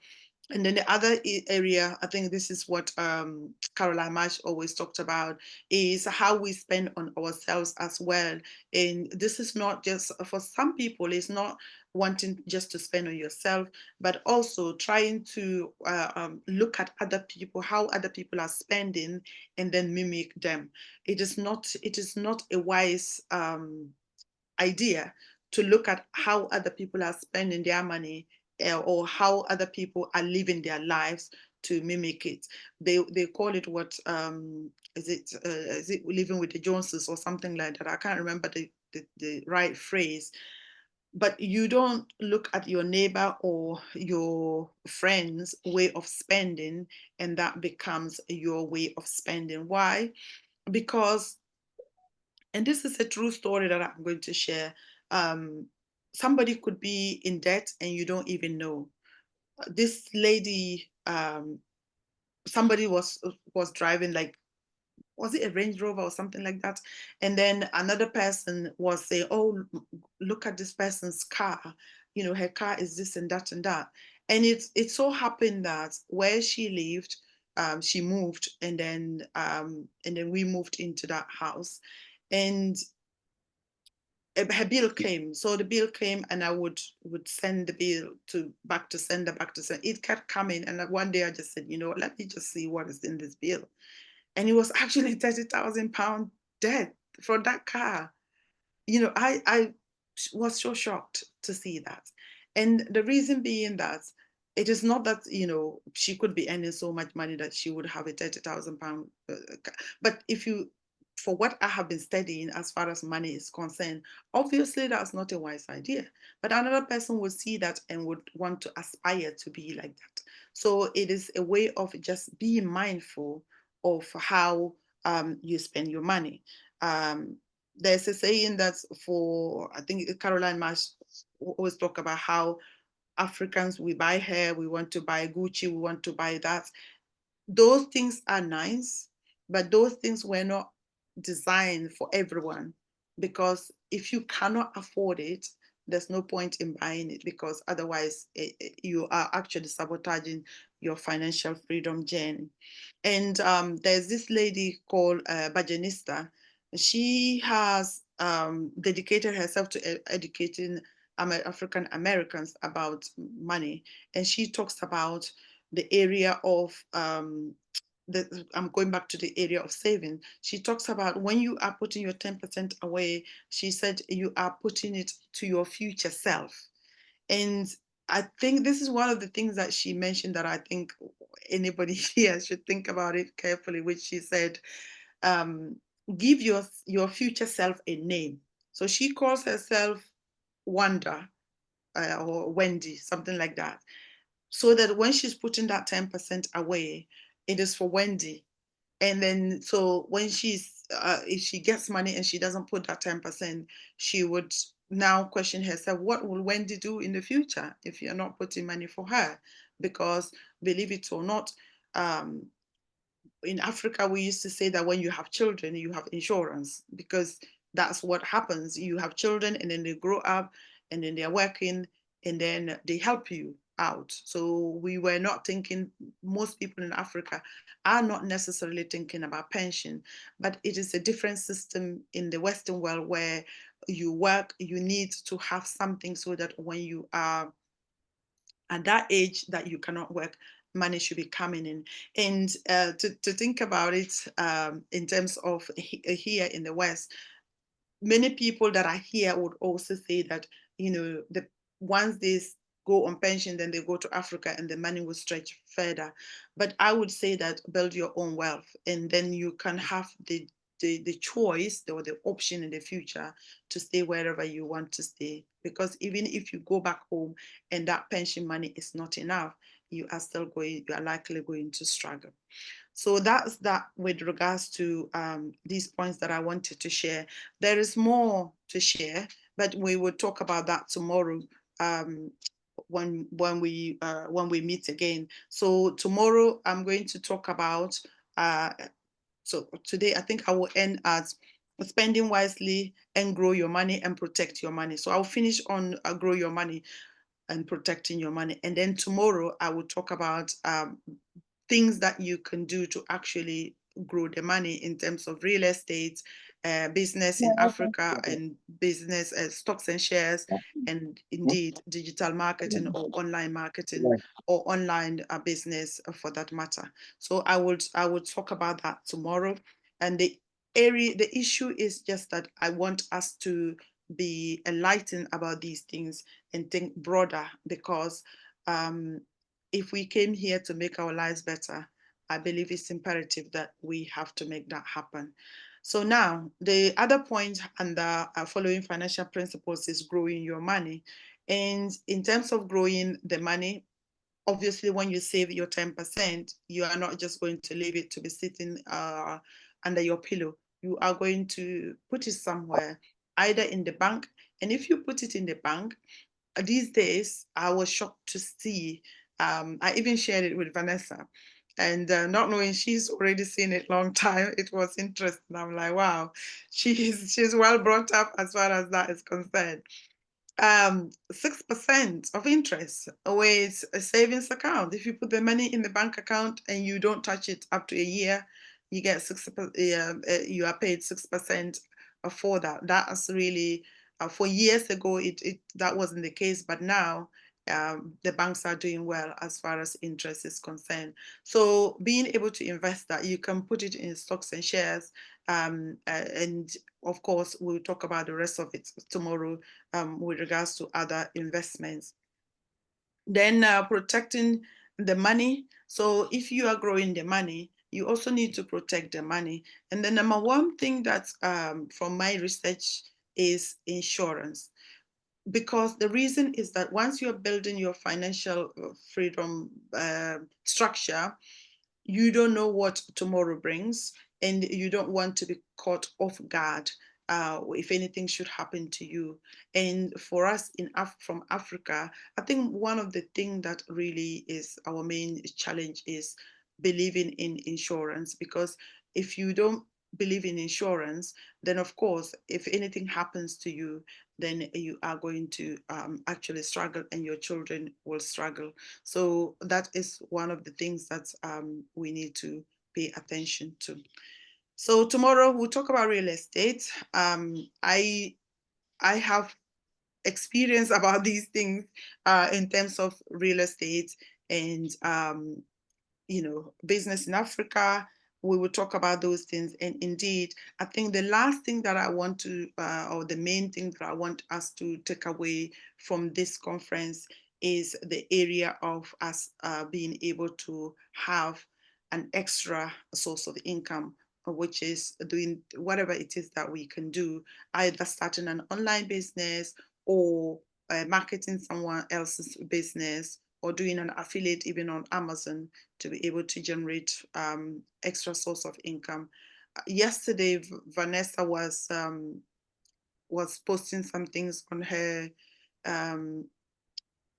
Speaker 2: And then the other area, I think this is what Caroline Marsh always talked about, is how we spend on ourselves as well. And this is not just, for some people, it's not wanting just to spend on yourself, but also trying to look at other people, how other people are spending, and then mimic them. It is not a wise idea to look at how other people are spending their money, or how other people are living their lives, to mimic it. They call it, what is it living with the Joneses or something like that? I can't remember the right phrase. But you don't look at your neighbor or your friend's way of spending, and that becomes your way of spending. Why? Because, and this is a true story that I'm going to share, somebody could be in debt and you don't even know. This lady, somebody was driving, like, was it a Range Rover or something like that? And then another person was saying, oh, look at this person's car. Her car is this and that and that. And it so happened that where she lived, she moved, and then we moved into that house. And her bill came. So the bill came, and I would send the bill back to sender. It kept coming. And one day I just said, let me just see what is in this bill. And it was actually £30,000 debt for that car. I was so shocked to see that. And the reason being that it is not that, she could be earning so much money that she would have a £30,000. But for what I have been studying as far as money is concerned, obviously that's not a wise idea. But another person would see that and would want to aspire to be like that. So it is a way of just being mindful of how you spend your money. There's a saying that, I think Caroline Marsh always talk about how Africans, we buy hair, we want to buy Gucci, we want to buy that. Those things are nice, but those things were not designed for everyone, because if you cannot afford it, there's no point in buying it, because otherwise you are actually sabotaging your financial freedom journey. And there's this lady called Bajanista. She has dedicated herself to educating African Americans about money. And she talks about the area of I'm going back to the area of saving. She talks about when you are putting your 10% away, she said you are putting it to your future self. And I think this is one of the things that she mentioned that I think anybody here should think about it carefully, which she said, give your future self a name. So she calls herself Wanda or Wendy, something like that. So that when she's putting that 10% away, it is for Wendy. And then, so when if she gets money and she doesn't put that 10%, she would now question herself, what will Wendy do in the future if you're not putting money for her? Because believe it or not, in Africa, we used to say that when you have children, you have insurance, because that's what happens. You have children and then they grow up and then they're working and then they help you out. So we were not thinking, most people in Africa are not necessarily thinking about pension, but it is a different system in the Western world where you work, you need to have something so that when you are at that age that you cannot work, money should be coming in. And to think about it in terms of here in the West, many people that are here would also say that, once they go on pension, then they go to Africa and the money will stretch further. But I would say that build your own wealth, and then you can have the choice or the option in the future to stay wherever you want to stay. Because even if you go back home and that pension money is not enough, you are likely going to struggle. So that's that with regards to these points that I wanted to share. There is more to share, but we will talk about that tomorrow when we meet again. So tomorrow I'm going to talk about. So today I think I will end at spending wisely and grow your money and protect your money. So I'll finish on grow your money and protecting your money, and then tomorrow I will talk about things that you can do to actually grow the money in terms of real estate, business in Africa, and business stocks and shares, and indeed digital marketing or online marketing or online business for that matter. So I would talk about that tomorrow. And the issue is just that I want us to be enlightened about these things and think broader, because if we came here to make our lives better, I believe it's imperative that we have to make that happen. So now the other point under following financial principles is growing your money. And in terms of growing the money, obviously when you save your 10%, you are not just going to leave it to be sitting under your pillow. You are going to put it somewhere, either in the bank. And if you put it in the bank, these days, I was shocked to see, I even shared it with Vanessa, and not knowing she's already seen it long time, it was interesting. I'm like, wow, she's well brought up as far as that is concerned. 6% of interest with a savings account. If you put the money in the bank account and you don't touch it up to a year, you get 6%. You are paid 6% for that. That's really for years ago. That wasn't the case, but now the banks are doing well as far as interest is concerned. So being able to invest that, you can put it in stocks and shares, and of course we'll talk about the rest of it tomorrow with regards to other investments. Then protecting the money. So if you are growing the money, you also need to protect the money. And the number one thing that's from my research is insurance. Because the reason is that once you're building your financial freedom structure, you don't know what tomorrow brings, and you don't want to be caught off guard if anything should happen to you. And for us from Africa, I think one of the things that really is our main challenge is believing in insurance. Because if you don't believe in insurance, then of course, if anything happens to you, then you are going to actually struggle, and your children will struggle. So that is one of the things that we need to pay attention to. So tomorrow we'll talk about real estate. I have experience about these things in terms of real estate, and business in Africa. We will talk about those things. And indeed, I think the last thing that I want to, or the main thing that I want us to take away from this conference is the area of us being able to have an extra source of income, which is doing whatever it is that we can do, either starting an online business or marketing someone else's business, or doing an affiliate even on Amazon to be able to generate extra source of income. Yesterday, Vanessa was posting some things on her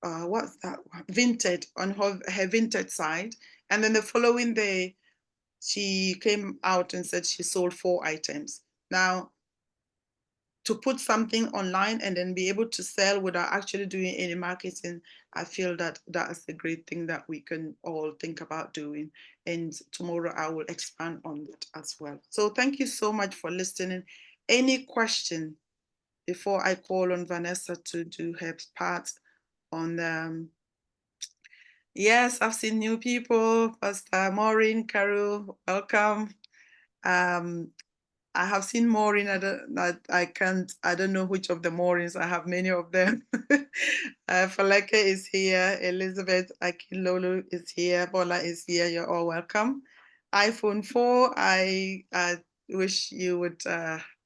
Speaker 2: what's that? Vinted, on her Vinted side, and then the following day, she came out and said she sold 4 items. Now, to put something online and then be able to sell without actually doing any marketing, I feel that that is a great thing that we can all think about doing. And tomorrow I will expand on that as well. So thank you so much for listening. Any question before I call on Vanessa to do her part on yes, I've seen new people. Pastor Maureen, Carol, welcome. I have seen Maureen. I don't know which of the Maureen's. I have many of them. Faleke is here. Elizabeth Akilolo is here. Bola is here. You're all welcome. iPhone 4, I wish you would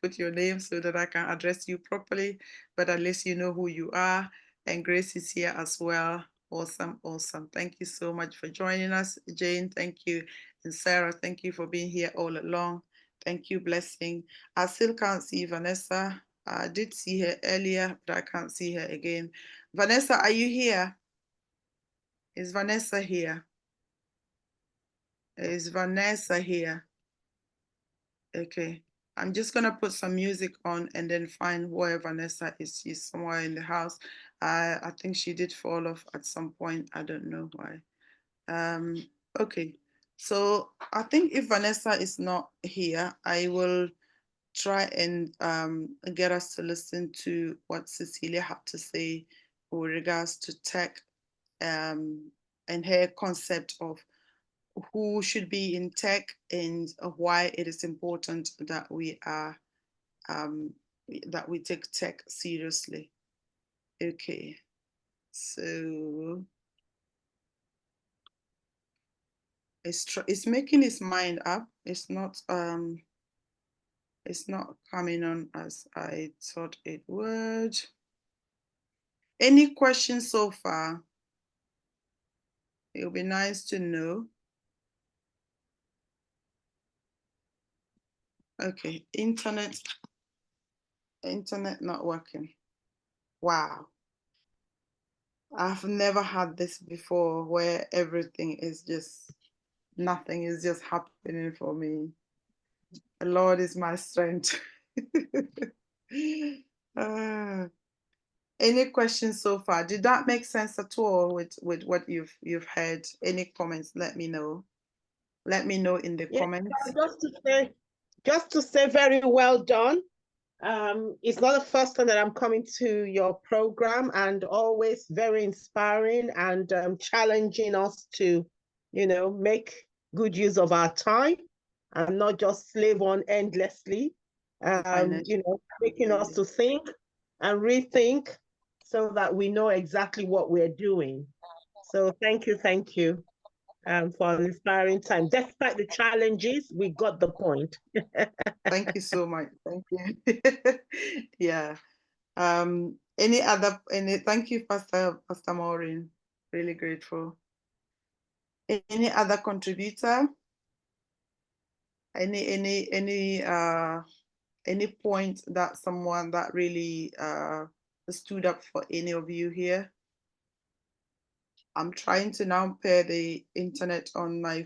Speaker 2: put your name so that I can address you properly, but at least you know who you are. And Grace is here as well. Awesome, awesome. Thank you so much for joining us. Jane, thank you. And Sarah, thank you for being here all along. Thank you, Blessing. I still can't see Vanessa. I did see her earlier, but I can't see her again. Vanessa, are you here? Is Vanessa here? Is Vanessa here? Okay. I'm just going to put some music on and then find where Vanessa is. She's somewhere in the house. I think she did fall off at some point. I don't know why. Okay. So I think if Vanessa is not here, I will try and get us to listen to what Cecilia had to say with regards to tech and her concept of who should be in tech and why it is important that we are that we take tech seriously. Okay, so it's making its mind up. It's not coming on as I thought it would. Any questions so far? It'll be nice to know. Okay, internet not working. Wow. I've never had this before where everything is just, nothing is just happening for me. The Lord is my strength. Any questions so far? Did that make sense at all with what you've heard? Any comments? Let me know. Let me know in the comments.
Speaker 3: Just to say very well done. It's not the first time that I'm coming to your program, and always very inspiring and challenging us to, make good use of our time and not just slave on endlessly. Making us to think and rethink so that we know exactly what we're doing. So thank you for an inspiring time. Despite the challenges, we got the point.
Speaker 2: Thank you so much. Thank you. Yeah. Thank you, Pastor Maureen. Really grateful. Any other contributor? Any point that someone that really stood up for any of you here? I'm trying to now pair the internet on my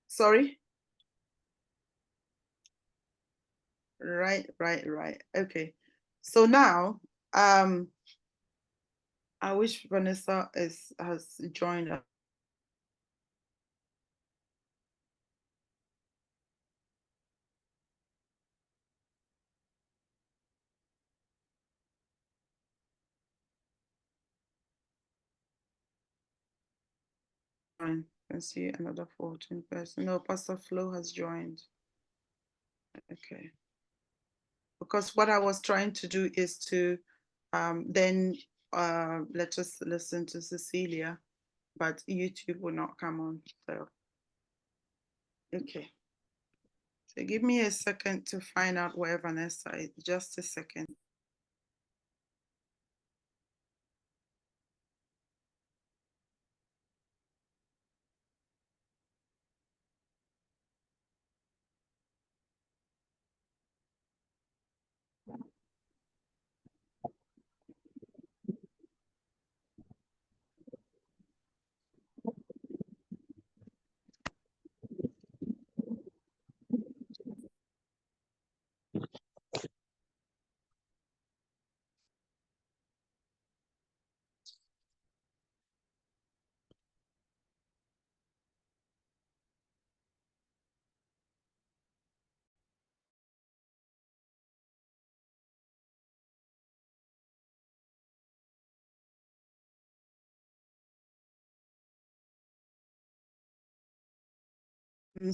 Speaker 2: sorry. Right. Okay. So now, I wish Vanessa has joined us. I can see another 14 person. No, Pastor Flo has joined. Okay. Because what I was trying to do is to then let us listen to Cecilia, but YouTube will not come on. So, okay. So give me a second to find out where Vanessa is. Just a second.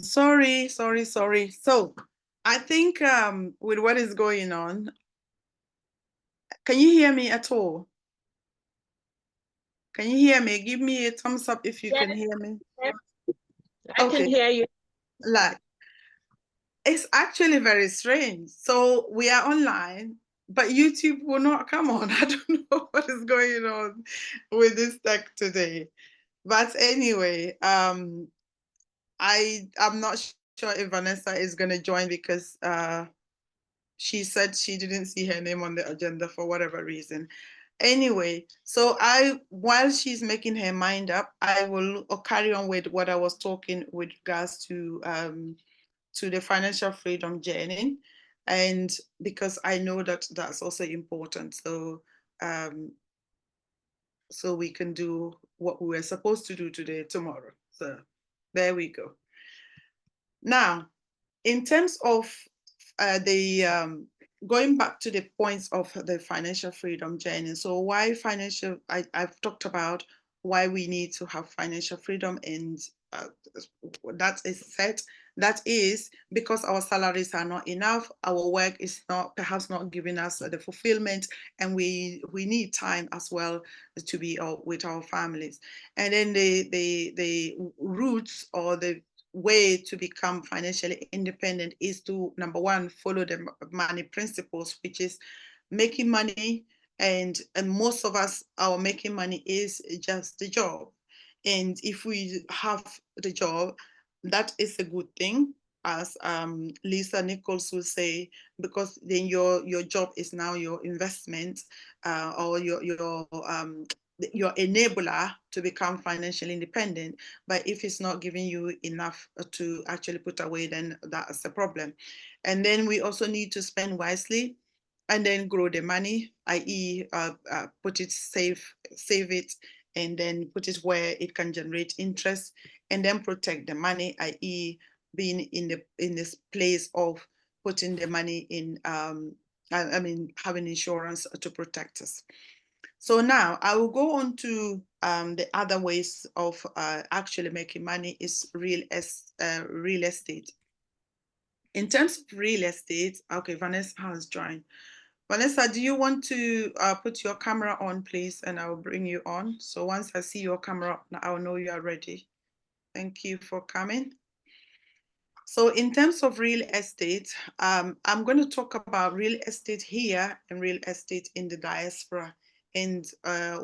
Speaker 2: Sorry. So I think with what is going on, can you hear me at all? Can you hear me? Give me a thumbs up if you can hear me.
Speaker 3: I can hear you.
Speaker 2: Like, it's actually very strange. So we are online, but YouTube will not come on. I don't know what is going on with this tech today. But anyway, I'm not sure if Vanessa is going to join because she said she didn't see her name on the agenda for whatever reason. Anyway, so while she's making her mind up, I will carry on with what I was talking with regards to the financial freedom journey, and because I know that that's also important. So so we can do what we were supposed to do today, tomorrow. So there we go. Now, in terms of the going back to the points of the financial freedom journey. So why financial, I've talked about why we need to have financial freedom, and that is set. That is because our salaries are not enough. Our work is not perhaps not giving us the fulfillment, and we need time as well to be with our families. And then the roots or the way to become financially independent is to, number one, follow the money principles, which is making money. And most of us, our making money is just the job. And if we have the job, that is a good thing, as Lisa Nichols will say, because then your job is now your investment, or your enabler to become financially independent. But if it's not giving you enough to actually put away, then that's a problem. And then we also need to spend wisely, and then grow the money, i.e., put it save it, and then put it where it can generate interest, and then protect the money, i.e., being in this place of putting the money in. I mean, having insurance to protect us. So now I will go on to the other ways of actually making money is real estate. In terms of real estate, okay, Vanessa has joined. Vanessa, do you want to put your camera on, please? And I'll bring you on. So once I see your camera, I'll know you are ready. Thank you for coming. So in terms of real estate, I'm going to talk about real estate here and real estate in the diaspora, and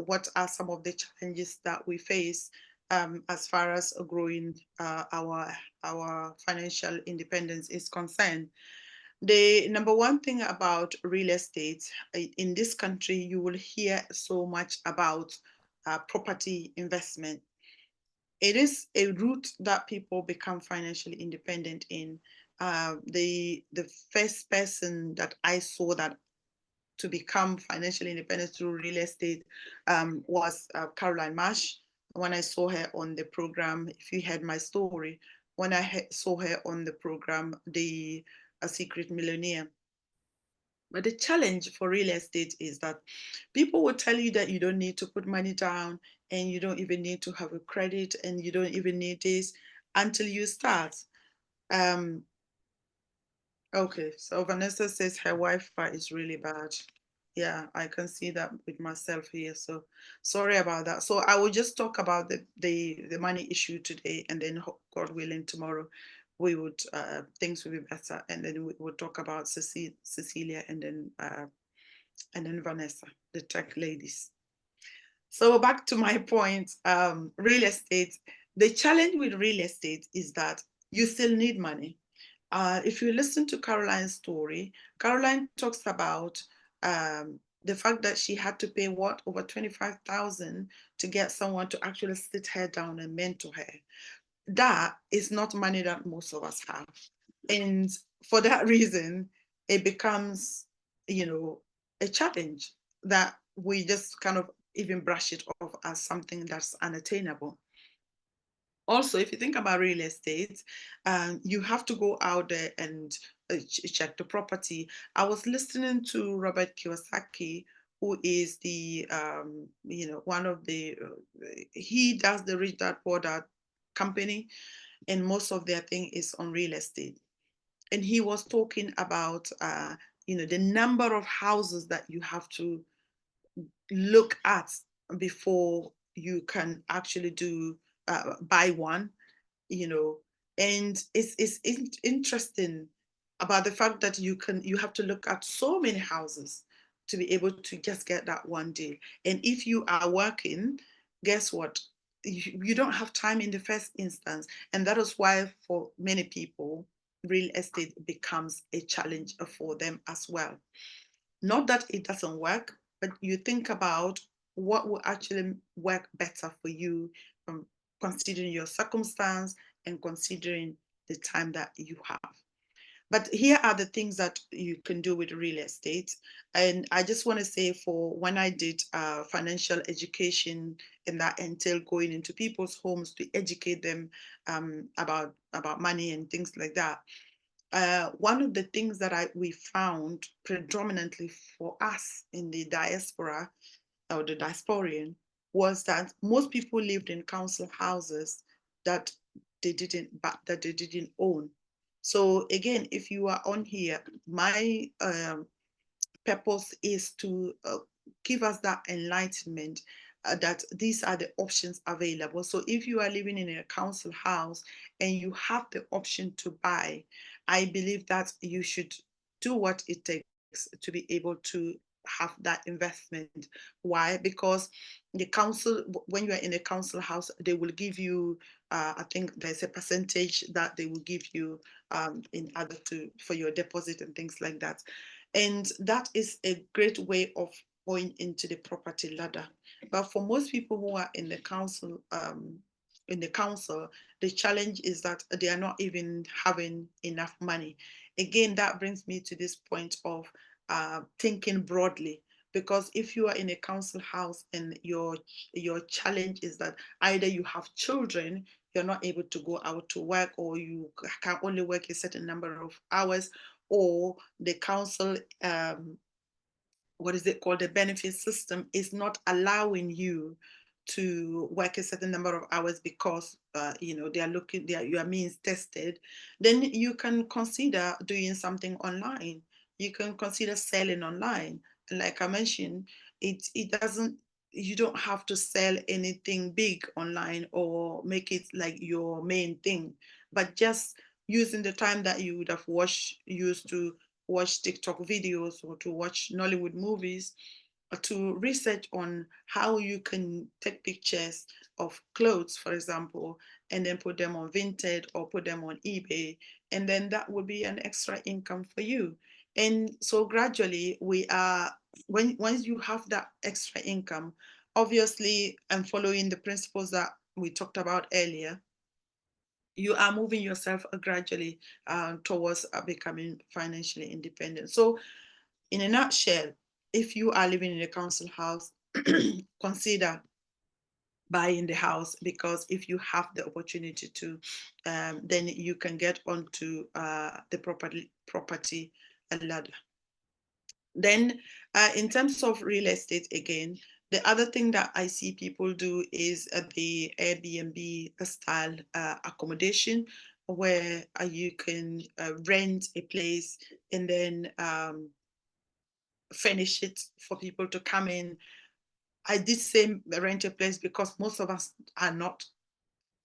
Speaker 2: what are some of the challenges that we face as far as growing our financial independence is concerned. The number one thing about real estate in this country, you will hear so much about property investment. It is a route that people become financially independent in. The first person that I saw that to become financially independent through real estate was Caroline Marsh. When I saw her on the program, if you heard my story, when I saw her on the program, A Secret Millionaire. But the challenge for real estate is that people will tell you that you don't need to put money down and you don't even need to have a credit and you don't even need this until you start. Okay, so Vanessa says her Wi-Fi is really bad. Yeah, I can see that with myself here. So sorry about that. So I will just talk about the money issue today, and then God willing, tomorrow we would things will be better, and then we will talk about Cecilia, and then Vanessa, the tech ladies. So back to my point, real estate. The challenge with real estate is that you still need money. If you listen to Caroline's story, Caroline talks about the fact that she had to pay over 25,000 to get someone to actually sit her down and mentor her. That is not money that most of us have. And for that reason, it becomes, a challenge that we just kind of even brush it off as something that's unattainable. Also, if you think about real estate, you have to go out there and check the property. I was listening to Robert Kiyosaki, who is the, one of the, he does the Rich Dad Poor Dad company, and most of their thing is on real estate. And he was talking about, the number of houses that you have to look at before you can actually buy one, and it's interesting about the fact that you have to look at so many houses to be able to just get that one deal. And if you are working, guess what? You don't have time in the first instance, and that is why for many people real estate becomes a challenge for them as well. Not that it doesn't work, but you think about what will actually work better for you, considering your circumstance and considering the time that you have. But here are the things that you can do with real estate. And I just want to say, for when I did financial education, and that entailed going into people's homes to educate them about money and things like that. One of the things that we found predominantly for us in the diaspora, or the diasporian, was that most people lived in council houses that they didn't own. So again, if you are on here, my purpose is to give us that enlightenment that these are the options available. So if you are living in a council house and you have the option to buy, I believe that you should do what it takes to be able to have that investment. Why? Because the council, when you are in a council house, they will give you, I think there's a percentage that they will give you in order for your deposit and things like that. And that is a great way of going into the property ladder. But for most people who are in the council, the challenge is that they are not even having enough money. Again, that brings me to this point of thinking broadly. Because if you are in a council house and your challenge is that either you have children, you're not able to go out to work, or you can only work a certain number of hours, or the council, what is it called, the benefit system is not allowing you to work a certain number of hours because they are looking, your means tested, then you can consider doing something online. You can consider selling online. And like I mentioned, it doesn't, you don't have to sell anything big online or make it like your main thing, but just using the time that you would have used to watch TikTok videos or to watch Nollywood movies, to research on how you can take pictures of clothes, for example, and then put them on Vinted or put them on eBay, and then that would be an extra income for you. And so gradually once you have that extra income, obviously, and following the principles that we talked about earlier, you are moving yourself gradually towards becoming financially independent. So in a nutshell, if you are living in a council house, consider buying the house, because if you have the opportunity to, then you can get onto the property ladder. Then in terms of real estate, again, the other thing that I see people do is the Airbnb style accommodation, where you can rent a place and then furnish it for people to come in. I did say rent a place because most of us are not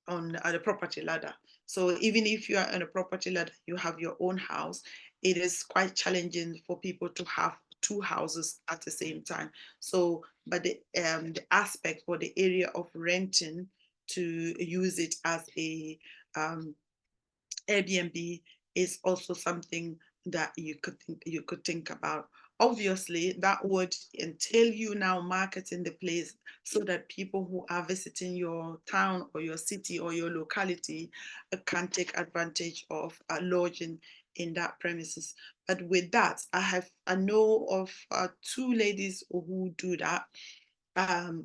Speaker 2: on the property ladder. So even if you are on a property ladder, you have your own house, it is quite challenging for people to have two houses at the same time. So, but the aspect or the area of renting to use it as a Airbnb is also something that you could think about. Obviously, that would entail you now marketing the place so that people who are visiting your town or your city or your locality can take advantage of lodging in that premises. But with that, I know of 2 ladies who do that.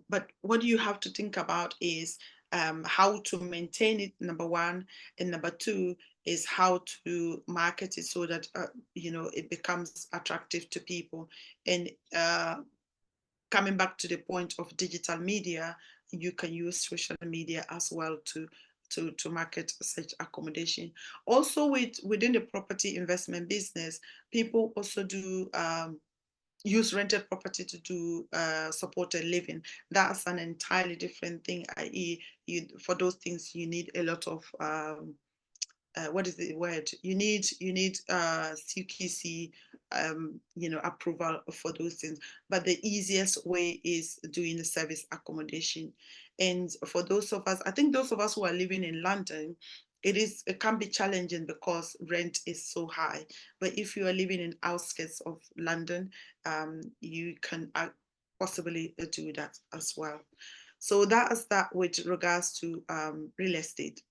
Speaker 2: But what you have to think about is how to maintain it, number one, and number two is how to market it so that it becomes attractive to people. And coming back to the point of digital media, you can use social media as well to market such accommodation. Also, within the property investment business, people also do use rented property to do supported living. That's an entirely different thing, i.e. for those things you need a lot of what is the word? You need CQC approval for those things. But the easiest way is doing the service accommodation. And for those of us, I think those of us who are living in London, it can be challenging because rent is so high. But if you are living in outskirts of London, you can possibly do that as well. So that is that with regards to real estate.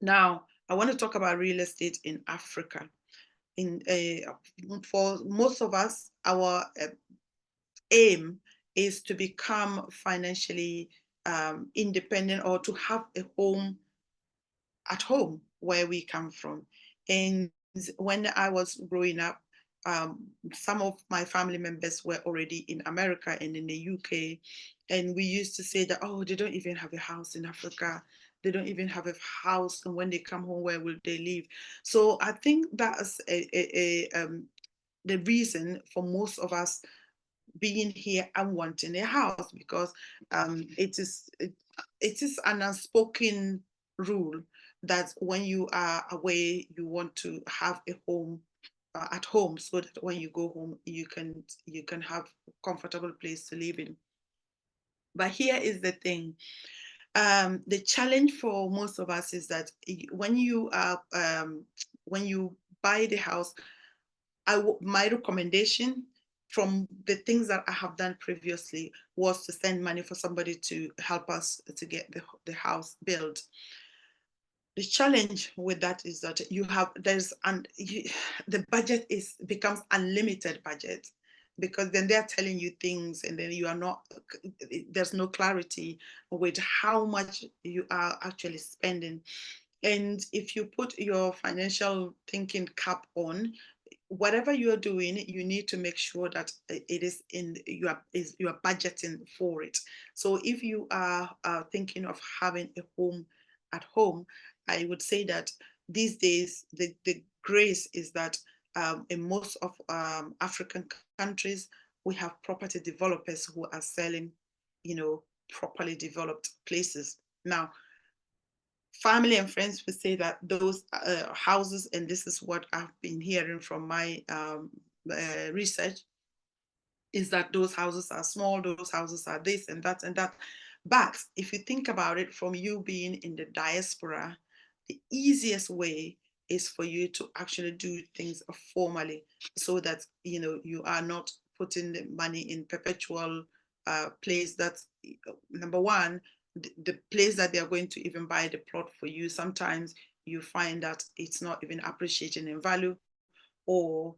Speaker 2: Now, I want to talk about real estate in Africa. For most of us, our aim is to become financially independent, or to have a home at home where we come from. And when I was growing up, some of my family members were already in America and in the UK. And we used to say that, oh, they don't even have a house in Africa. They don't even have a house. And when they come home, where will they live? So I think that's the reason for most of us being here and wanting a house, because it is an unspoken rule that when you are away, you want to have a home at home, so that when you go home, you can have a comfortable place to live in. But here is the thing. The challenge for most of us is that when you buy the house, my recommendation from the things that I have done previously was to send money for somebody to help us to get the house built. The challenge with that is that the budget becomes unlimited budget, because then they're telling you things and then there's no clarity with how much you are actually spending. And if you put your financial thinking cap on, whatever you're doing, you need to make sure that it is you are budgeting for it. So if you are thinking of having a home at home, I would say that these days the grace is that in most of African countries, we have property developers who are selling, properly developed places. Now, family and friends would say that those houses, and this is what I've been hearing from my research, is that those houses are small, those houses are this and that and that. But if you think about it, from you being in the diaspora, the easiest way is for you to actually do things formally, so that you are not putting the money in perpetual place. That's number one. The place that they are going to even buy the plot for you, sometimes you find that it's not even appreciating in value, or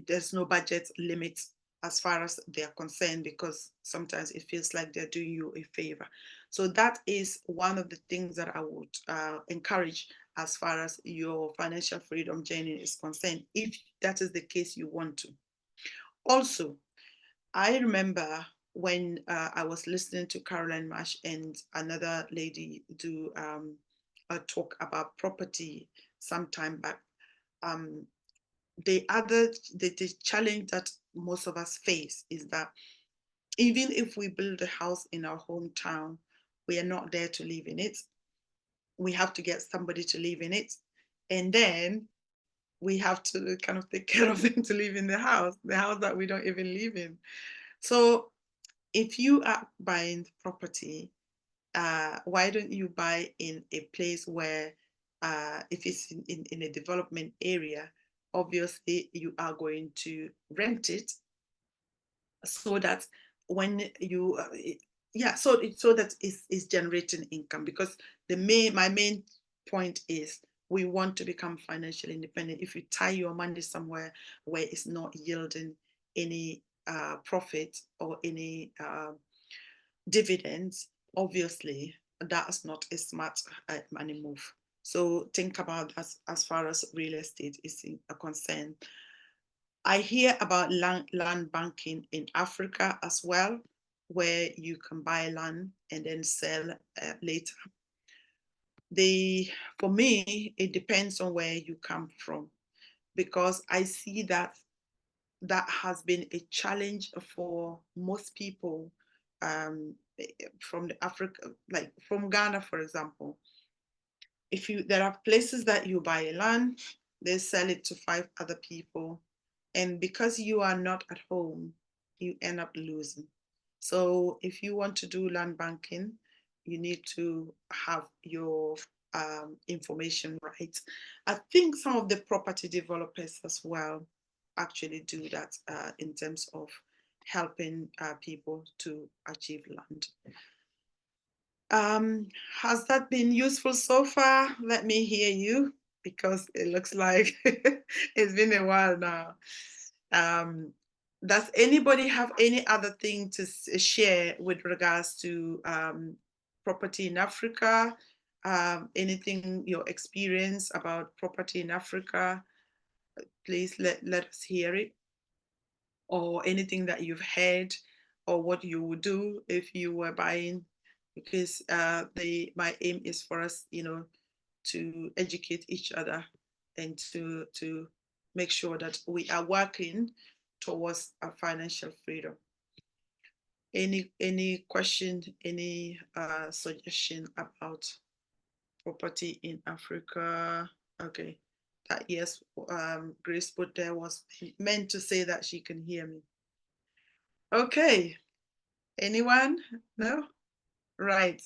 Speaker 2: there's no budget limit as far as they are concerned, because sometimes it feels like they're doing you a favor. So that is one of the things that I would encourage as far as your financial freedom journey is concerned, if that is the case you want to. Also, I remember when I was listening to Caroline Marsh and another lady do a talk about property some time back. The challenge that most of us face is that even if we build a house in our hometown, we are not there to live in it. We have to get somebody to live in it. And then we have to kind of take care of them to live in the house that we don't even live in. So if you are buying property, why don't you buy in a place where, if it's in a development area, obviously you are going to rent it, so that when you, so that it's generating income. Because my main point is, we want to become financially independent. If you tie your money somewhere where it's not yielding any profit or any dividends, obviously that's not a smart money move. So think about that as far as real estate is concerned. I hear about land banking in Africa as well, where you can buy land and then sell later. For me, it depends on where you come from, because I see that has been a challenge for most people from the Africa, like from Ghana, for example. There are places that you buy land, they sell it to 5 other people, and because you are not at home, you end up losing. So if you want to do land banking, you need to have your information right. I think some of the property developers as well actually do that in terms of helping people to achieve land. Has that been useful so far? Let me hear you, because it looks like it's been a while now. Does anybody have any other thing to share with regards to property in Africa? Anything, your experience about property in Africa? Please let us hear it. Or anything that you've heard, or what you would do if you were buying, because my aim is for us, to educate each other and to make sure that we are working towards our financial freedom. Any question, any suggestion about property in Africa? Okay, that yes, Grace put there was meant to say that she can hear me. Okay, anyone? No? Right.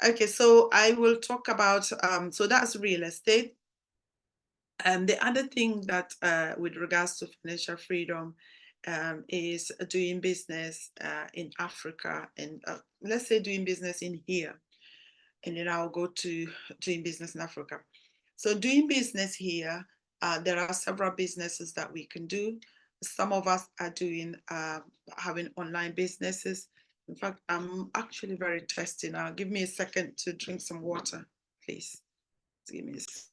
Speaker 2: Okay, so I will talk about, so that's real estate. And the other thing that with regards to financial freedom is doing business in Africa, and let's say doing business in here, and then I'll go to doing business in Africa. So doing business here, there are several businesses that we can do. Some of us are doing, having online businesses. In fact, I'm actually very thirsty now. Give me a second to drink some water, please. Give me a second.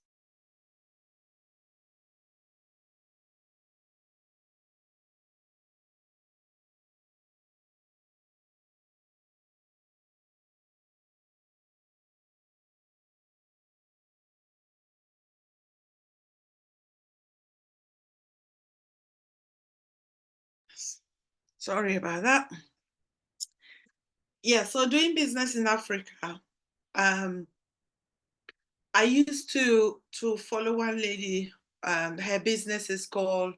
Speaker 2: Sorry about that. Yeah, so doing business in Africa, I used to follow one lady. Her business is called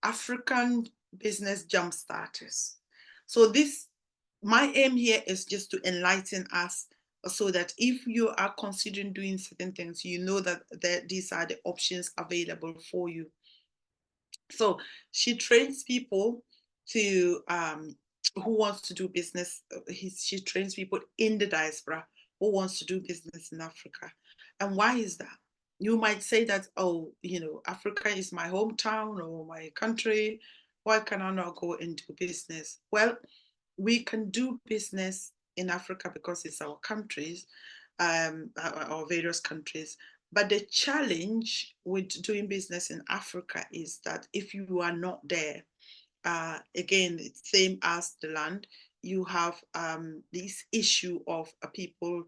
Speaker 2: African Business Jump Starters. So my aim here is just to enlighten us, so that if you are considering doing certain things, you know that these are the options available for you. So she trains people to who wants to do business. She trains people in the diaspora who wants to do business in Africa. And why is that? you might say that, oh, Africa is my hometown or my country. Why can I not go and do business? Well, we can do business in Africa because it's our countries, our various countries. But the challenge with doing business in Africa is that if you are not there, again, it's same as the land, you have this issue of people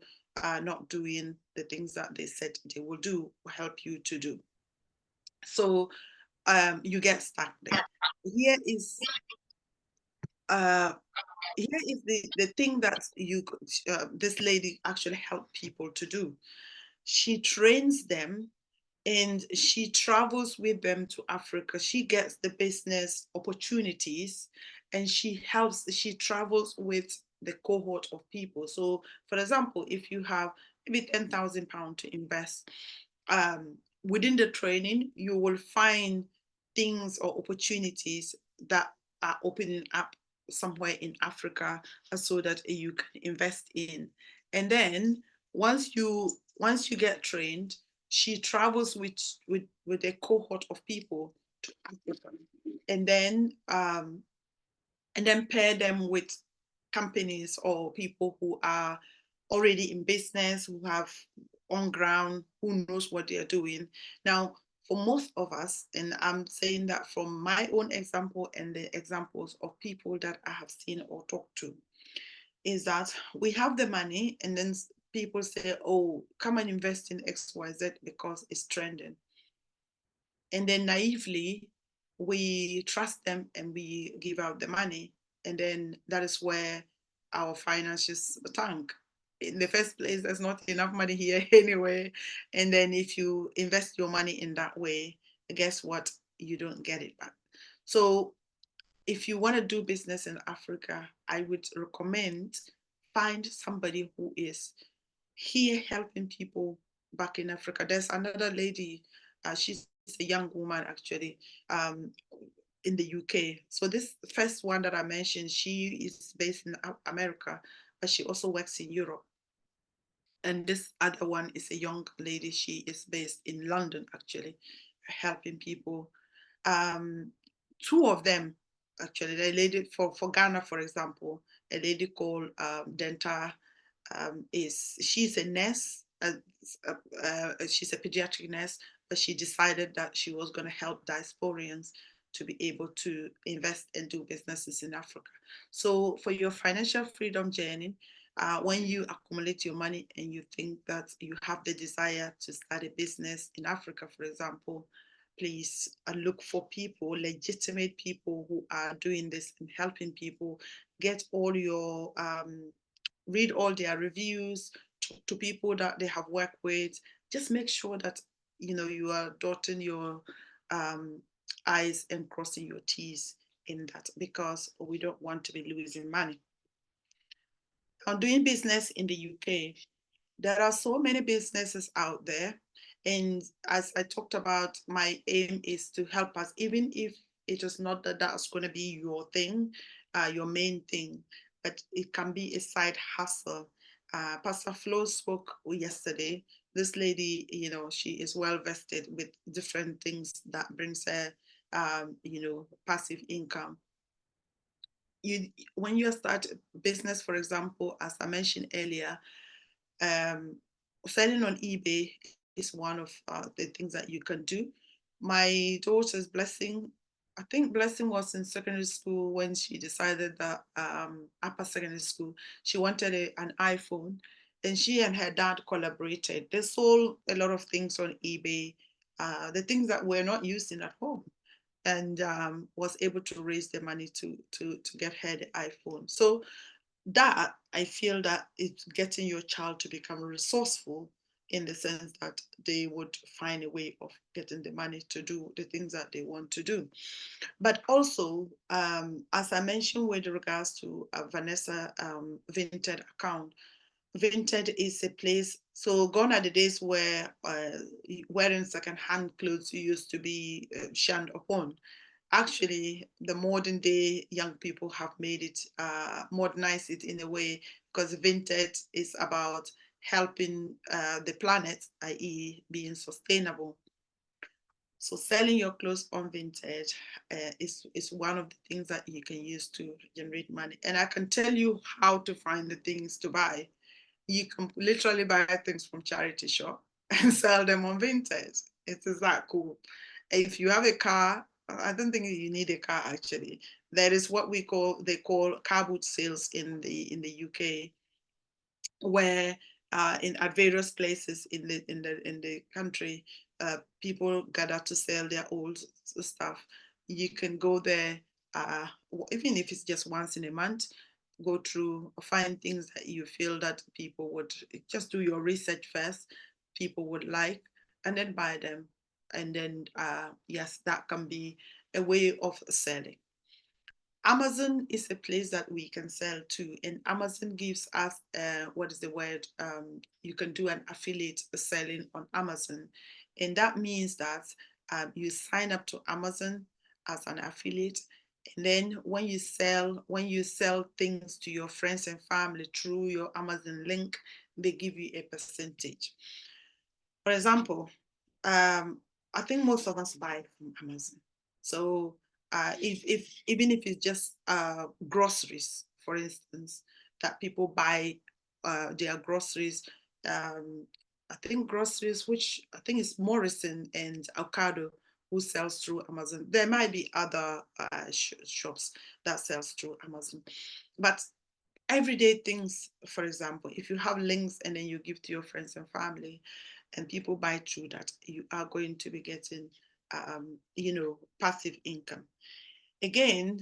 Speaker 2: not doing the things that they said they will do, help you to do. So you get stuck there. Here is the thing that this lady actually helped people to do. She trains them and she travels with them to Africa. She gets the business opportunities and she travels with the cohort of people. So for example, if you have maybe £10,000 to invest, within the training, you will find things or opportunities that are opening up somewhere in Africa so that you can invest in. And then once you get trained, she travels with a cohort of people to Africa, and then pair them with companies or people who are already in business, who have on ground, who knows what they are doing. Now, for most of us, and I'm saying that from my own example and the examples of people that I have seen or talked to, is that we have the money and then people say, oh, come and invest in XYZ because it's trending. And then naively, we trust them and we give out the money. And then that is where our finances tank. In the first place, there's not enough money here anyway. And then if you invest your money in that way, guess what? You don't get it back. So if you want to do business in Africa, I would recommend find somebody who is here helping people back in Africa. There's another lady, she's a young woman actually, in the UK. So this first one that I mentioned, she is based in America, but she also works in Europe. And this other one is a young lady. She is based in London, actually, helping people. Two of them, actually, the lady for Ghana, for example, a lady called Denta, she's a nurse. She's a pediatric nurse, but she decided that she was going to help diasporians to be able to invest and do businesses in Africa. So for your financial freedom journey, when you accumulate your money and you think that you have the desire to start a business in Africa, for example, please look for people, legitimate people who are doing this and helping people. Get all your, read all their reviews, talk to people that they have worked with. Just make sure that you are dotting your I's and crossing your T's in that, because we don't want to be losing money. On doing business in the UK, there are so many businesses out there. And as I talked about, my aim is to help us, even if it is not that that's going to be your thing, your main thing, but it can be a side hustle. Pastor Flo spoke yesterday. This lady, she is well vested with different things that brings her, passive income. When you start business, for example, as I mentioned earlier, selling on eBay is one of the things that you can do. My daughter's Blessing, I think Blessing was in secondary school when she decided that upper secondary school, she wanted an iPhone, and she and her dad collaborated. They sold a lot of things on eBay, the things that were not using at home, and was able to raise the money to get her the iPhone. So that, I feel that it's getting your child to become resourceful in the sense that they would find a way of getting the money to do the things that they want to do. But also, as I mentioned with regards to Vanessa Vinted account, Vinted is a place, so gone are the days where wearing second-hand clothes used to be shunned upon. Actually, the modern day young people have made it, modernized it in a way, because Vinted is about helping the planet, i.e. being sustainable. So selling your clothes on Vinted is one of the things that you can use to generate money. And I can tell you how to find the things to buy. You can literally buy things from charity shop and sell them on Vinted. It is that cool. If you have a car, I don't think you need a car actually. There is what they call car boot sales in the UK, where at various places in the country, people gather to sell their old stuff. You can go there, even if it's just once in a month. Go through, find things that you feel that people would, just do your research first, people would like, and then buy them. And then yes, that can be a way of selling. Amazon is a place that we can sell to, and Amazon gives us what is the word? You can do an affiliate selling on Amazon, and that means that you sign up to Amazon as an affiliate, and then when you sell things to your friends and family through your Amazon link, they give you a percentage. For example, I think most of us buy from Amazon. So if even if it's just groceries, for instance, that people buy their groceries, I think groceries, which I think is Morrison and Ocado, who sells through Amazon. There might be other shops that sells through Amazon, but everyday things, for example, if you have links and then you give to your friends and family, and people buy through that, you are going to be getting, passive income. Again,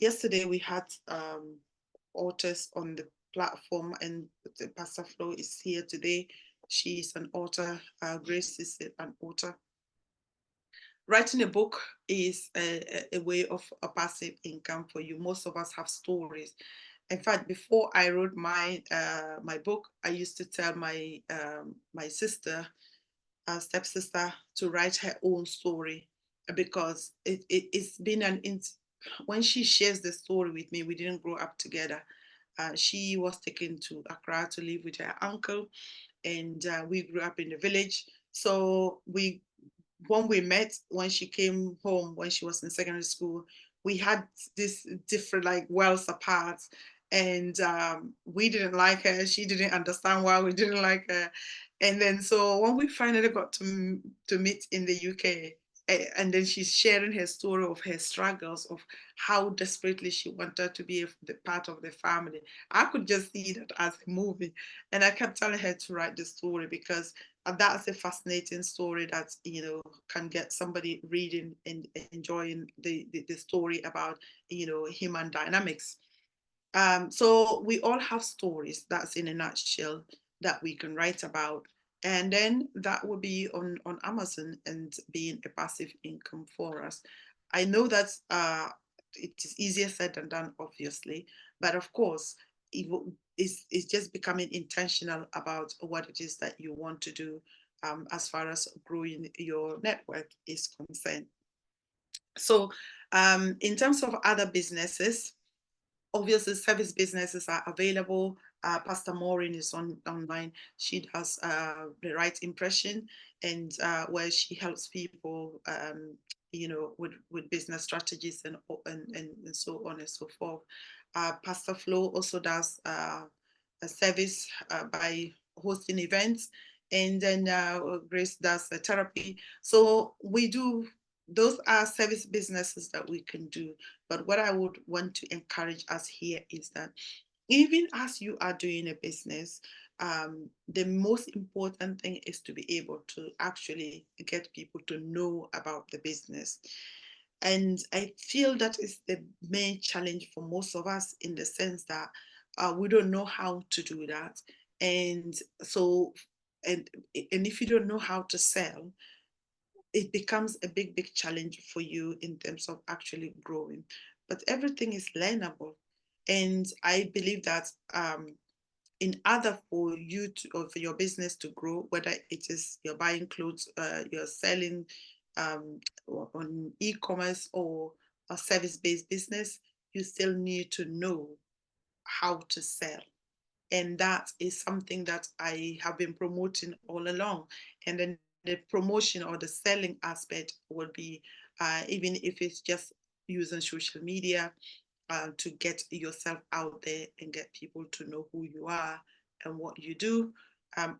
Speaker 2: yesterday we had authors on the platform, and Pastor Flo is here today. She is an author. Grace is an author. Writing a book is a way of a passive income for you. Most of us have stories. In fact, before I wrote my book, I used to tell my sister, stepsister, to write her own story, because it's been when she shares the story with me, we didn't grow up together. She was taken to Accra to live with her uncle, and we grew up in the village. So when we met, when she came home, when she was in secondary school, we had this different, like, worlds apart. And we didn't like her. She didn't understand why we didn't like her. And then so when we finally got to meet in the UK, and then she's sharing her story of her struggles, of how desperately she wanted to be the part of the family. I could just see that as a movie. And I kept telling her to write the story, because that's a fascinating story that, can get somebody reading and enjoying the story about, human dynamics. So we all have stories, that's in a nutshell, that we can write about. And then that will be on Amazon and being a passive income for us. I know that it is easier said than done, obviously, but of course, it's just becoming intentional about what it is that you want to do, as far as growing your network is concerned. So in terms of other businesses, obviously service businesses are available. Pastor Maureen is online. She does the right impression, and where she helps people, with business strategies and so on and so forth. Pastor Flo also does a service by hosting events, and then Grace does a therapy. So those are service businesses that we can do. But what I would want to encourage us here is that even as you are doing a business, the most important thing is to be able to actually get people to know about the business. And I feel that is the main challenge for most of us, in the sense that we don't know how to do that. And so, and if you don't know how to sell, it becomes a big challenge for you in terms of actually growing. But everything is learnable. And I believe that in order for you to, or for your business to grow, whether it is you're buying clothes, you're selling on e-commerce, or a service-based business, you still need to know how to sell. And that is something that I have been promoting all along. And then the promotion or the selling aspect would be, even if it's just using social media to get yourself out there and get people to know who you are and what you do.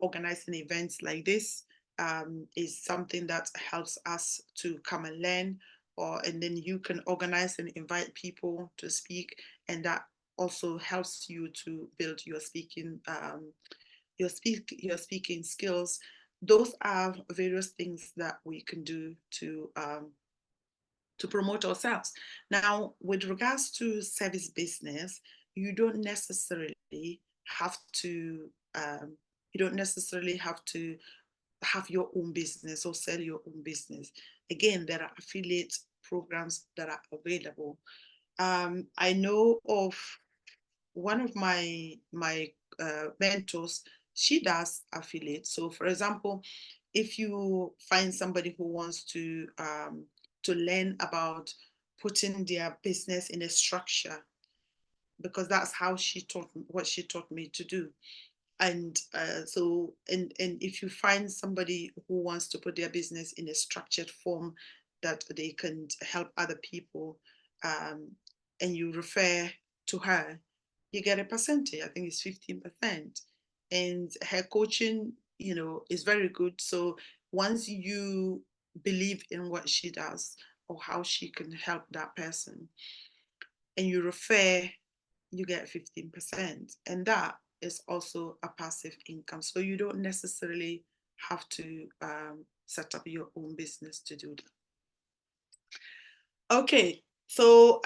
Speaker 2: Organizing events like this is something that helps us to come and learn, and then you can organize and invite people to speak, and that also helps you to build your speaking your speaking skills. Those are various things that we can do to promote ourselves. Now, with regards to service business, you don't necessarily have to have your own business or sell your own business. Again, there are affiliate programs that are available. I know of one of my mentors. She does affiliate. So, for example, if you find somebody who wants to learn about putting their business in a structure, because that's how she taught me to do. And and if you find somebody who wants to put their business in a structured form that they can help other people, and you refer to her, you get a percentage. I think it's 15%. And her coaching, is very good. So once you believe in what she does or how she can help that person, and you refer, you get 15%. And that is also a passive income. So you don't necessarily have to set up your own business to do that. Okay, so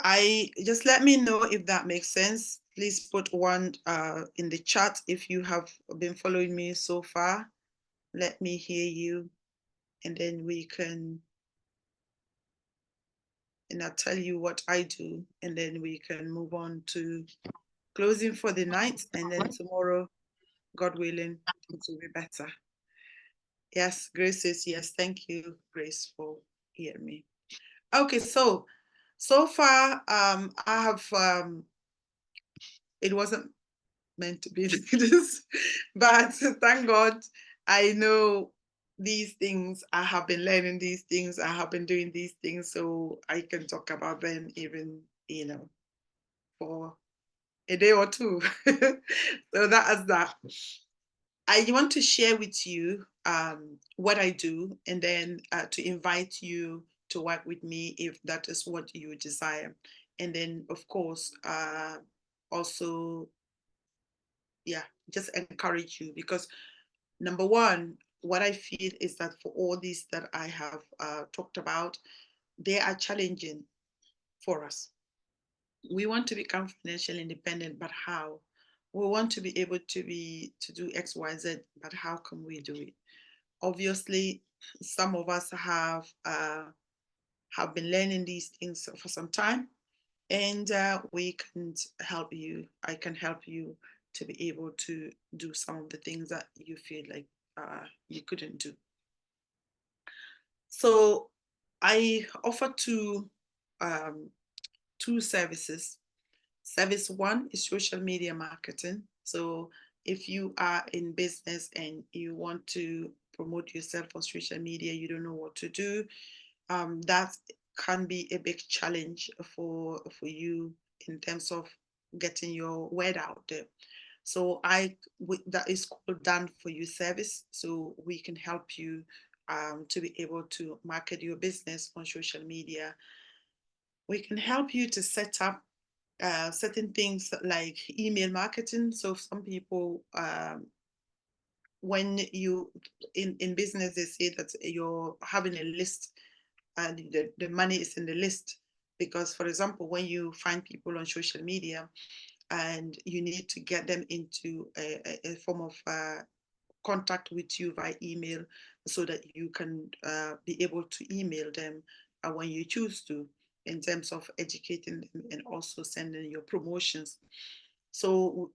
Speaker 2: I just let me know if that makes sense. Please put one in the chat if you have been following me so far. Let me hear you, and then we can, and I'll tell you what I do, and then we can move on to closing for the night, and then tomorrow, God willing, it will be better. Yes, Grace says yes. Thank you, Grace, for hearing me. Okay, so far, I have, it wasn't meant to be like this, but thank God, I know these things. I have been learning these things. I have been doing these things, so I can talk about them even, for a day or two. So that is that. I want to share with you what I do, and then to invite you to work with me if that is what you desire. And then, of course, also, yeah, just encourage you, because number one, what I feel is that for all these that I have talked about, they are challenging for us. We want to become financially independent, but how? We want to be able to do X, Y, Z, but how can we do it? Obviously, some of us have been learning these things for some time, and we can help you. I can help you to be able to do some of the things that you feel like you couldn't do. So I offer two services. Service one is social media marketing. So if you are in business and you want to promote yourself on social media, you don't know what to do, that can be a big challenge for you in terms of getting your word out there. So that is called Done For You service. So we can help you to be able to market your business on social media. We can help you to set up certain things like email marketing. So some people, when you in business, they say that you're having a list and the money is in the list. Because, for example, when you find people on social media and you need to get them into a form of contact with you via email, so that you can be able to email them when you choose to, in terms of educating them and also sending your promotions. So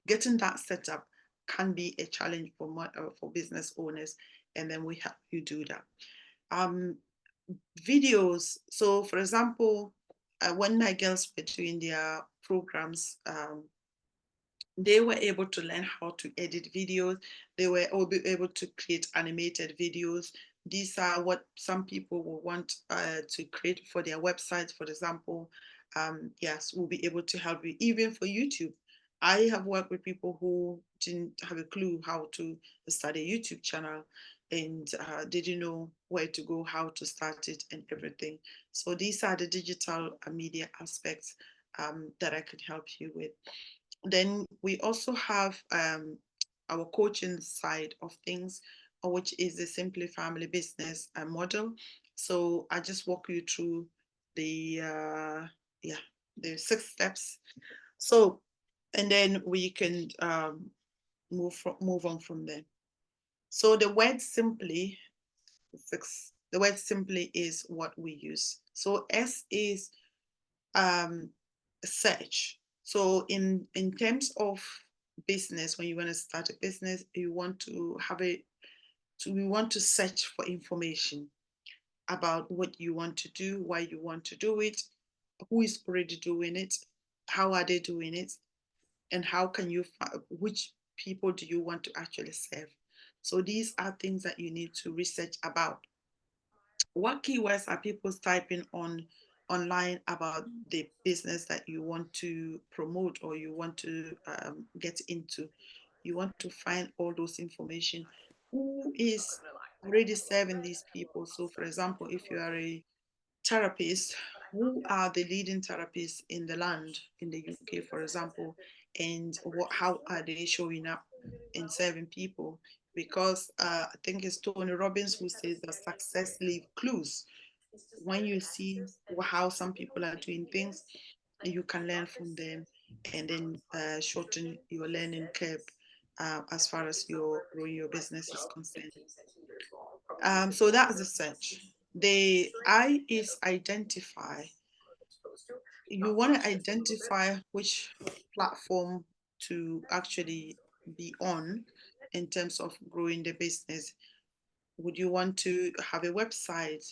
Speaker 2: getting that set up can be a challenge for business owners, and then we help you do that. Videos. So, for example, when my girls were doing their programs,
Speaker 7: they were able to learn how to edit videos. They were able to create animated videos. These are what some people will want to create for their websites, for example. Yes, we'll be able to help you. Even for YouTube, I have worked with people who didn't have a clue how to start a YouTube channel, and they didn't know where to go, how to start it, and everything. So these are the digital media aspects that I could help you with. Then we also have our coaching side of things, which is the Simply Family Business model. So I just walk you through the the 6 steps. So, and then we can move on from there. So the word simply, the word simply is what we use. So S is search. So in terms of business, when you want to start a business, you want to have we want to search for information about what you want to do, why you want to do it, who is already doing it, how are they doing it, and how can you which people do you want to actually serve. So these are things that you need to research about. What keywords are people typing online about the business that you want to promote or you want to get into? You want to find all those information. Who is already serving these people? So for example, if you are a therapist, who are the leading therapists in the land, in the UK, for example, and how are they showing up in serving people? Because I think it's Tony Robbins who says that success leaves clues. When you see how some people are doing things, you can learn from them and then shorten your learning curve as far as growing your business is concerned. So that's the search. The I is identify. You want to identify which platform to actually be on in terms of growing the business. Would you want to have a website?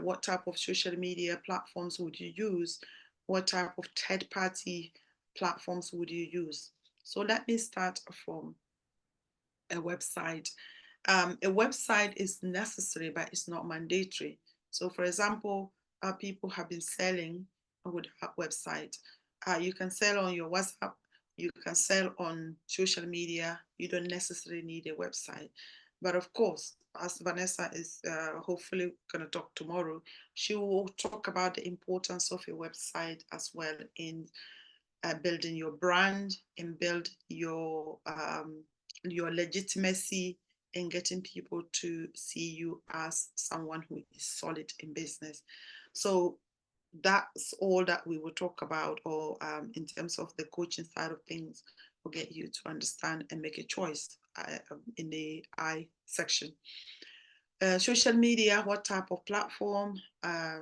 Speaker 7: What type of social media platforms would you use? What type of third-party platforms would you use? So let me start from a website. A website is necessary, but it's not mandatory. So for example, people have been selling with a website. You can sell on your WhatsApp, you can sell on social media. You don't necessarily need a website. But of course, as Vanessa is hopefully going to talk tomorrow, she will talk about the importance of a website as well in building your brand and build your legitimacy and getting people to see you as someone who is solid in business. So that's all that we will talk about, or in terms of the coaching side of things, will get you to understand and make a choice in the I section. Social media, what type of platform?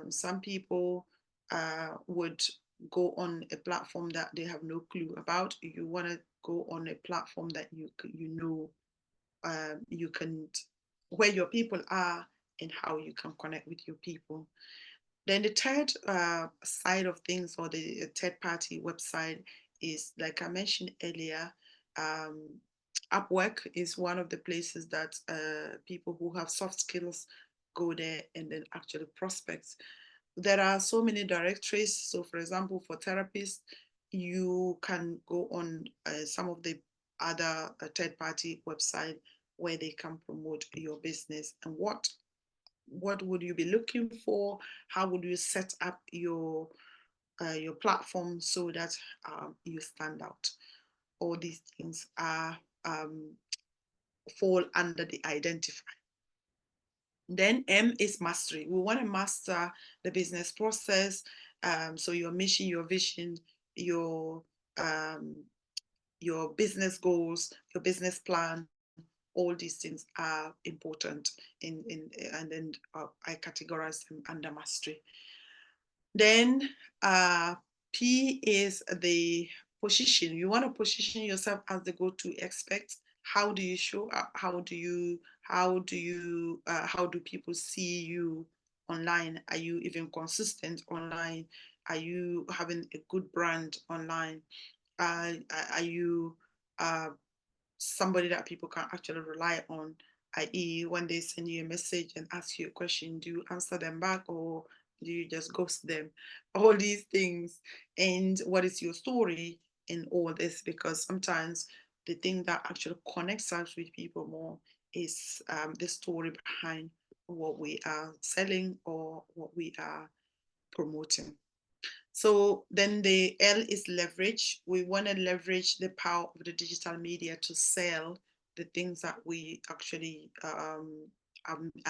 Speaker 7: Some people would go on a platform that they have no clue about. You want to go on a platform that you know you can, where your people are and how you can connect with your people. Then the third side of things, or the third party website, is like I mentioned earlier. Upwork is one of the places that people who have soft skills go there and then actually prospects. There are so many directories. So for example, for therapists, you can go on some of the other third-party website where they can promote your business. And what would you be looking for? How would you set up your platform so that you stand out? All these things are fall under the identify. Then M is mastery. We want to master the business process. So your mission, your vision, your business goals, your business plan, all these things are important and then I categorize them under mastery. Then P is the position. You want to position yourself as the go-to expert. How do you show up? How do people see you online? Are you even consistent online? Are you having a good brand online? Are you somebody that people can actually rely on, i.e. when they send you a message and ask you a question, do you answer them back or do you just ghost them? All these things. And what is your story in all this? Because sometimes the thing that actually connects us with people more is the story behind what we are selling or what we are promoting. So then the L is leverage. We want to leverage the power of the digital media to sell the things that we actually are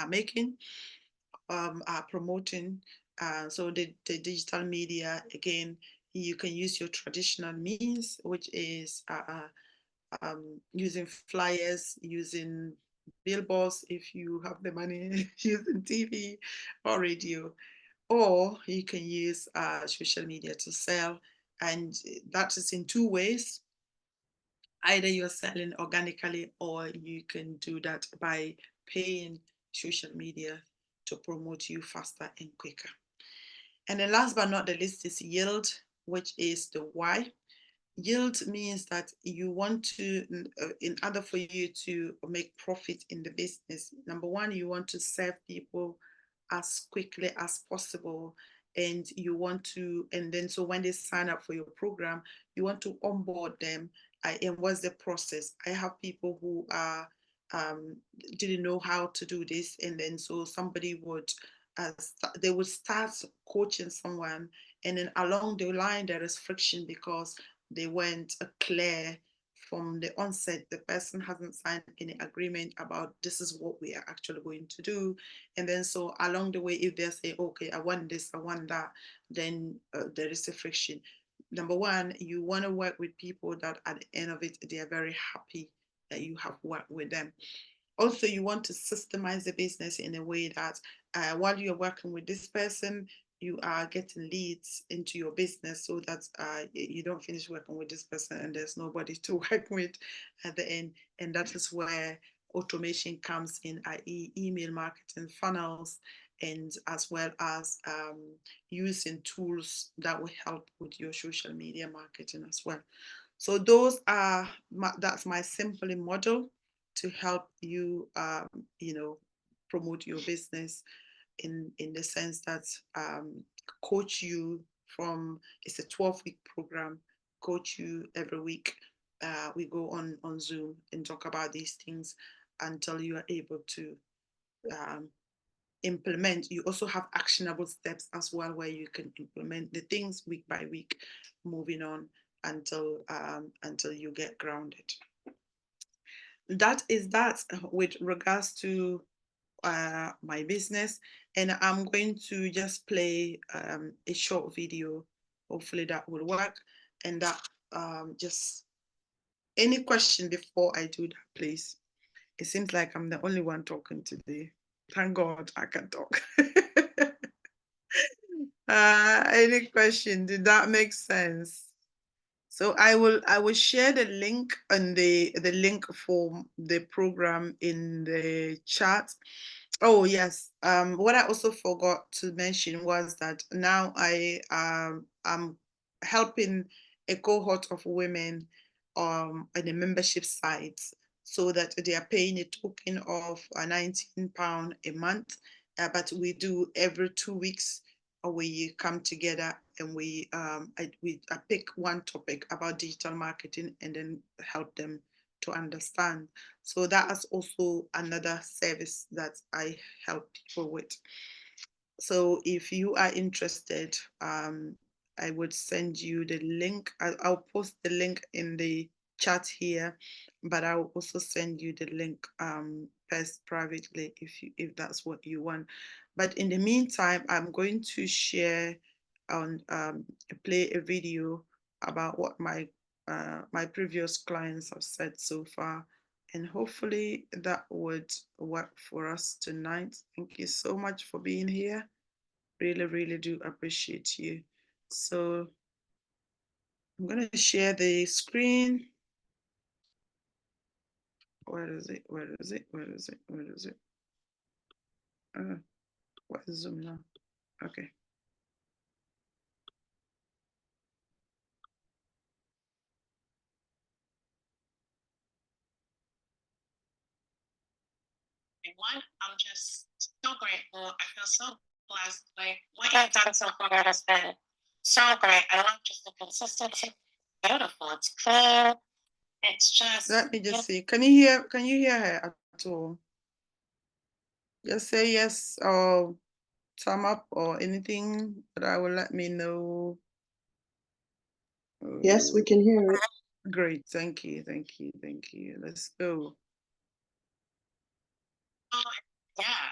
Speaker 7: making, are promoting. So the digital media, again, you can use your traditional means, which is using flyers, using billboards if you have the money, using TV or radio, or you can use social media to sell. And that is in two ways. Either you're selling organically or you can do that by paying social media to promote you faster and quicker. And then last but not the least is yield, which is the why. Yield means that you want to, in order for you to make profit in the business, number one, you want to serve people as quickly as possible. And you want to, and then so when they sign up for your program, you want to onboard them. And what's the process? I have people who are didn't know how to do this, and then so somebody would they would start coaching someone, and then along the line there is friction because they weren't clear from the onset. The person hasn't signed any agreement about this is what we are actually going to do. And then so along the way, if they say, okay, I want this, I want that, then there is a friction. Number one, you want to work with people that at the end of it, they are very happy that you have worked with them. Also, you want to systemize the business in a way that while you're working with this person, you are getting leads into your business so that you don't finish working with this person and there's nobody to work with at the end. And that is where automation comes in, i.e. email marketing funnels, and as well as using tools that will help with your social media marketing as well. So those are that's my Simply model to help you, promote your business in the sense that coach you from, it's a 12-week program, coach you every week. We go on Zoom and talk about these things until you are able to implement. You also have actionable steps as well where you can implement the things week by week, moving on until you get grounded. That is that with regards to my business, and I'm going to just play a short video. Hopefully that will work. And that just any question before I do that, please. It seems like I'm the only one talking today. Thank God I can talk. Any question? Did that make sense? So I will share the link and the link for the program in the chat. Oh yes. What I also forgot to mention was that now I'm helping a cohort of women on a membership site so that they are paying a token of £19 a month, but we do every 2 weeks. We come together and I pick one topic about digital marketing and then help them to understand. So that is also another service that I help people with. So if you are interested, I would send you the link. I'll post the link in the chat here, but I'll also send you the link first privately if that's what you want. But in the meantime, I'm going to share on play a video about what my previous clients have said so far, and hopefully that would work for us tonight. Thank you so much for being here. Really, really do appreciate you. So I'm going to share the screen. Where is it? Where is it? Where is it? Where is it? What is Zoom now? Okay.
Speaker 8: one, I'm just so grateful. I feel so blessed. Like what you've done so far has been so great. I love just the consistency. Beautiful. It's clear. It's just.
Speaker 7: Let me just see. Can you hear her at all? Just say yes or thumb up or anything that will let me know.
Speaker 9: Yes, we can hear it.
Speaker 7: Great. Thank you. Thank you. Thank you. Let's go.
Speaker 8: Yeah.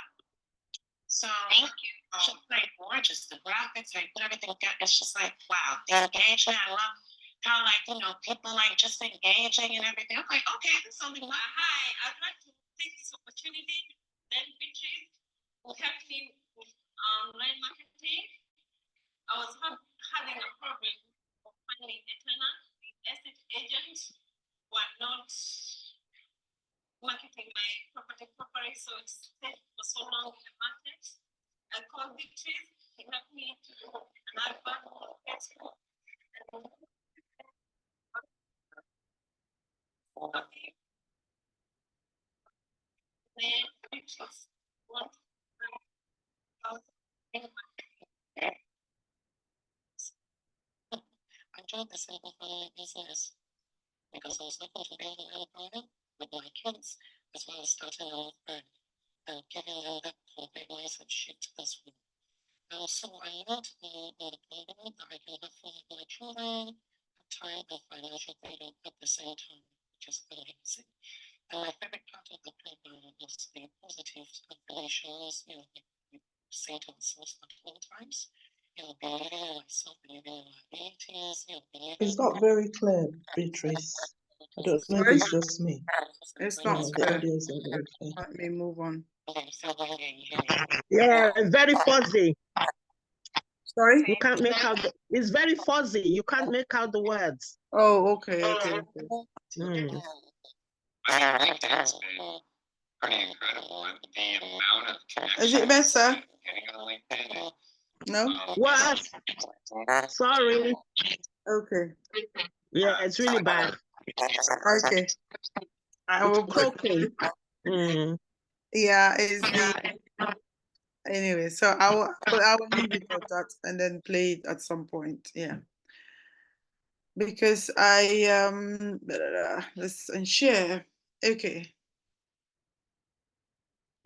Speaker 8: So thank you. Just like gorgeous. The graphics, like put everything together. It's just like wow. The engagement. I love how like people like just engaging and everything. I'm like, okay, this is something. Hi, I'd like to take this opportunity. Then Beatrice will help me with online marketing. I was having a problem of finding a tenant, the estate agent were not marketing my property properly, so it's stayed for so long in the market. I called Beatrice, he helped me to do an advert on Facebook. Then Beatrice wanted I joined the Simplify business because I was looking to build an employment with my kids, as well as starting off and giving them that big message to this one. So I want to be an employment that I can have fun with my children, have time and financial freedom at the same time, which is amazing. And my favorite part of the program is the positive affirmations, like say to myself multiple times. Believing in myself, believing in my abilities,
Speaker 9: It's not very clear, Beatrice. I don't know if
Speaker 7: Sorry?
Speaker 9: it's just me.
Speaker 7: It's
Speaker 9: Yeah,
Speaker 7: not
Speaker 9: the
Speaker 7: clear.
Speaker 9: audio isn't very clear.
Speaker 7: Let me move on.
Speaker 3: Yeah, very fuzzy.
Speaker 7: Sorry?
Speaker 3: You can't make out. It's very fuzzy. You can't make out the words.
Speaker 7: Oh, okay, okay.
Speaker 3: Mm.
Speaker 8: I think that's been pretty incredible. The amount of
Speaker 7: Is it better? No?
Speaker 3: What? Sorry.
Speaker 7: Okay.
Speaker 3: Yeah, it's really bad.
Speaker 7: Okay. I will
Speaker 3: It's choking. Mm.
Speaker 7: yeah, it's the anyway, so I will leave it at that and then play it at some point. Yeah. Because I let's share. Okay.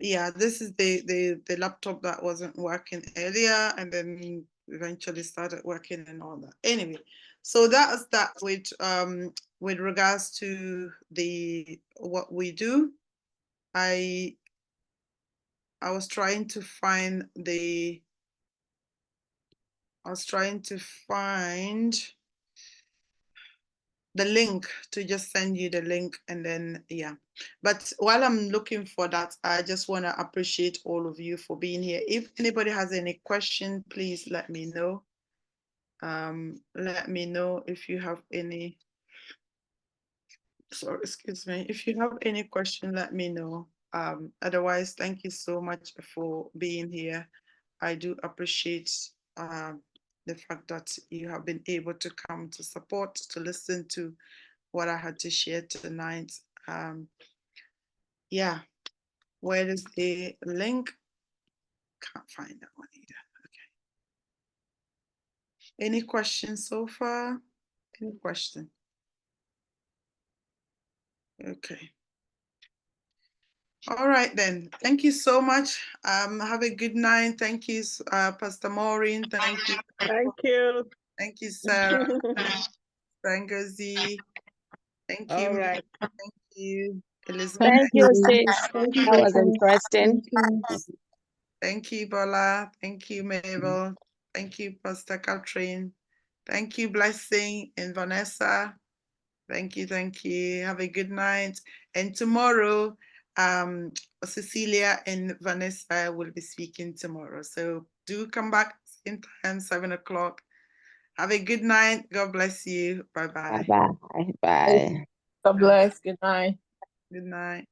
Speaker 7: Yeah, this is the laptop that wasn't working earlier and then eventually started working and all that. Anyway, so that's that with regards to the what we do. I was trying to find the link to just send you the link and then yeah. But while I'm looking for that, I just want to appreciate all of you for being here. If anybody has any question, please let me know. Let me know if you have any. Sorry, excuse me. If you have any question, let me know. Otherwise, thank you so much for being here. I do appreciate the fact that you have been able to come to support, to listen to what I had to share tonight. Yeah, where is the link? Can't find that one either. Okay. Any questions so far? Any question? Okay. All right then. Thank you so much. Have a good night. Thank you, Pastor Maureen. Thank you.
Speaker 3: Thank you.
Speaker 7: Thank you, Sarah. Frangozi. Thank you.
Speaker 3: All right.
Speaker 7: Thank you, Elizabeth.
Speaker 5: Thank you, sis.
Speaker 9: Thank you,
Speaker 5: That was
Speaker 9: Beatrice.
Speaker 5: interesting.
Speaker 9: Thank you.
Speaker 7: Thank you, Bola. Thank you, Mabel. Thank you, Pastor Catherine. Thank you, Blessing and Vanessa. Thank you, thank you. Have a good night. And tomorrow, Cecilia and Vanessa will be speaking tomorrow. So do come back same time, 7 o'clock. Have a good night. God bless you. Bye-bye.
Speaker 5: Bye-bye. Bye.
Speaker 6: God bless. Good night.
Speaker 7: Good night.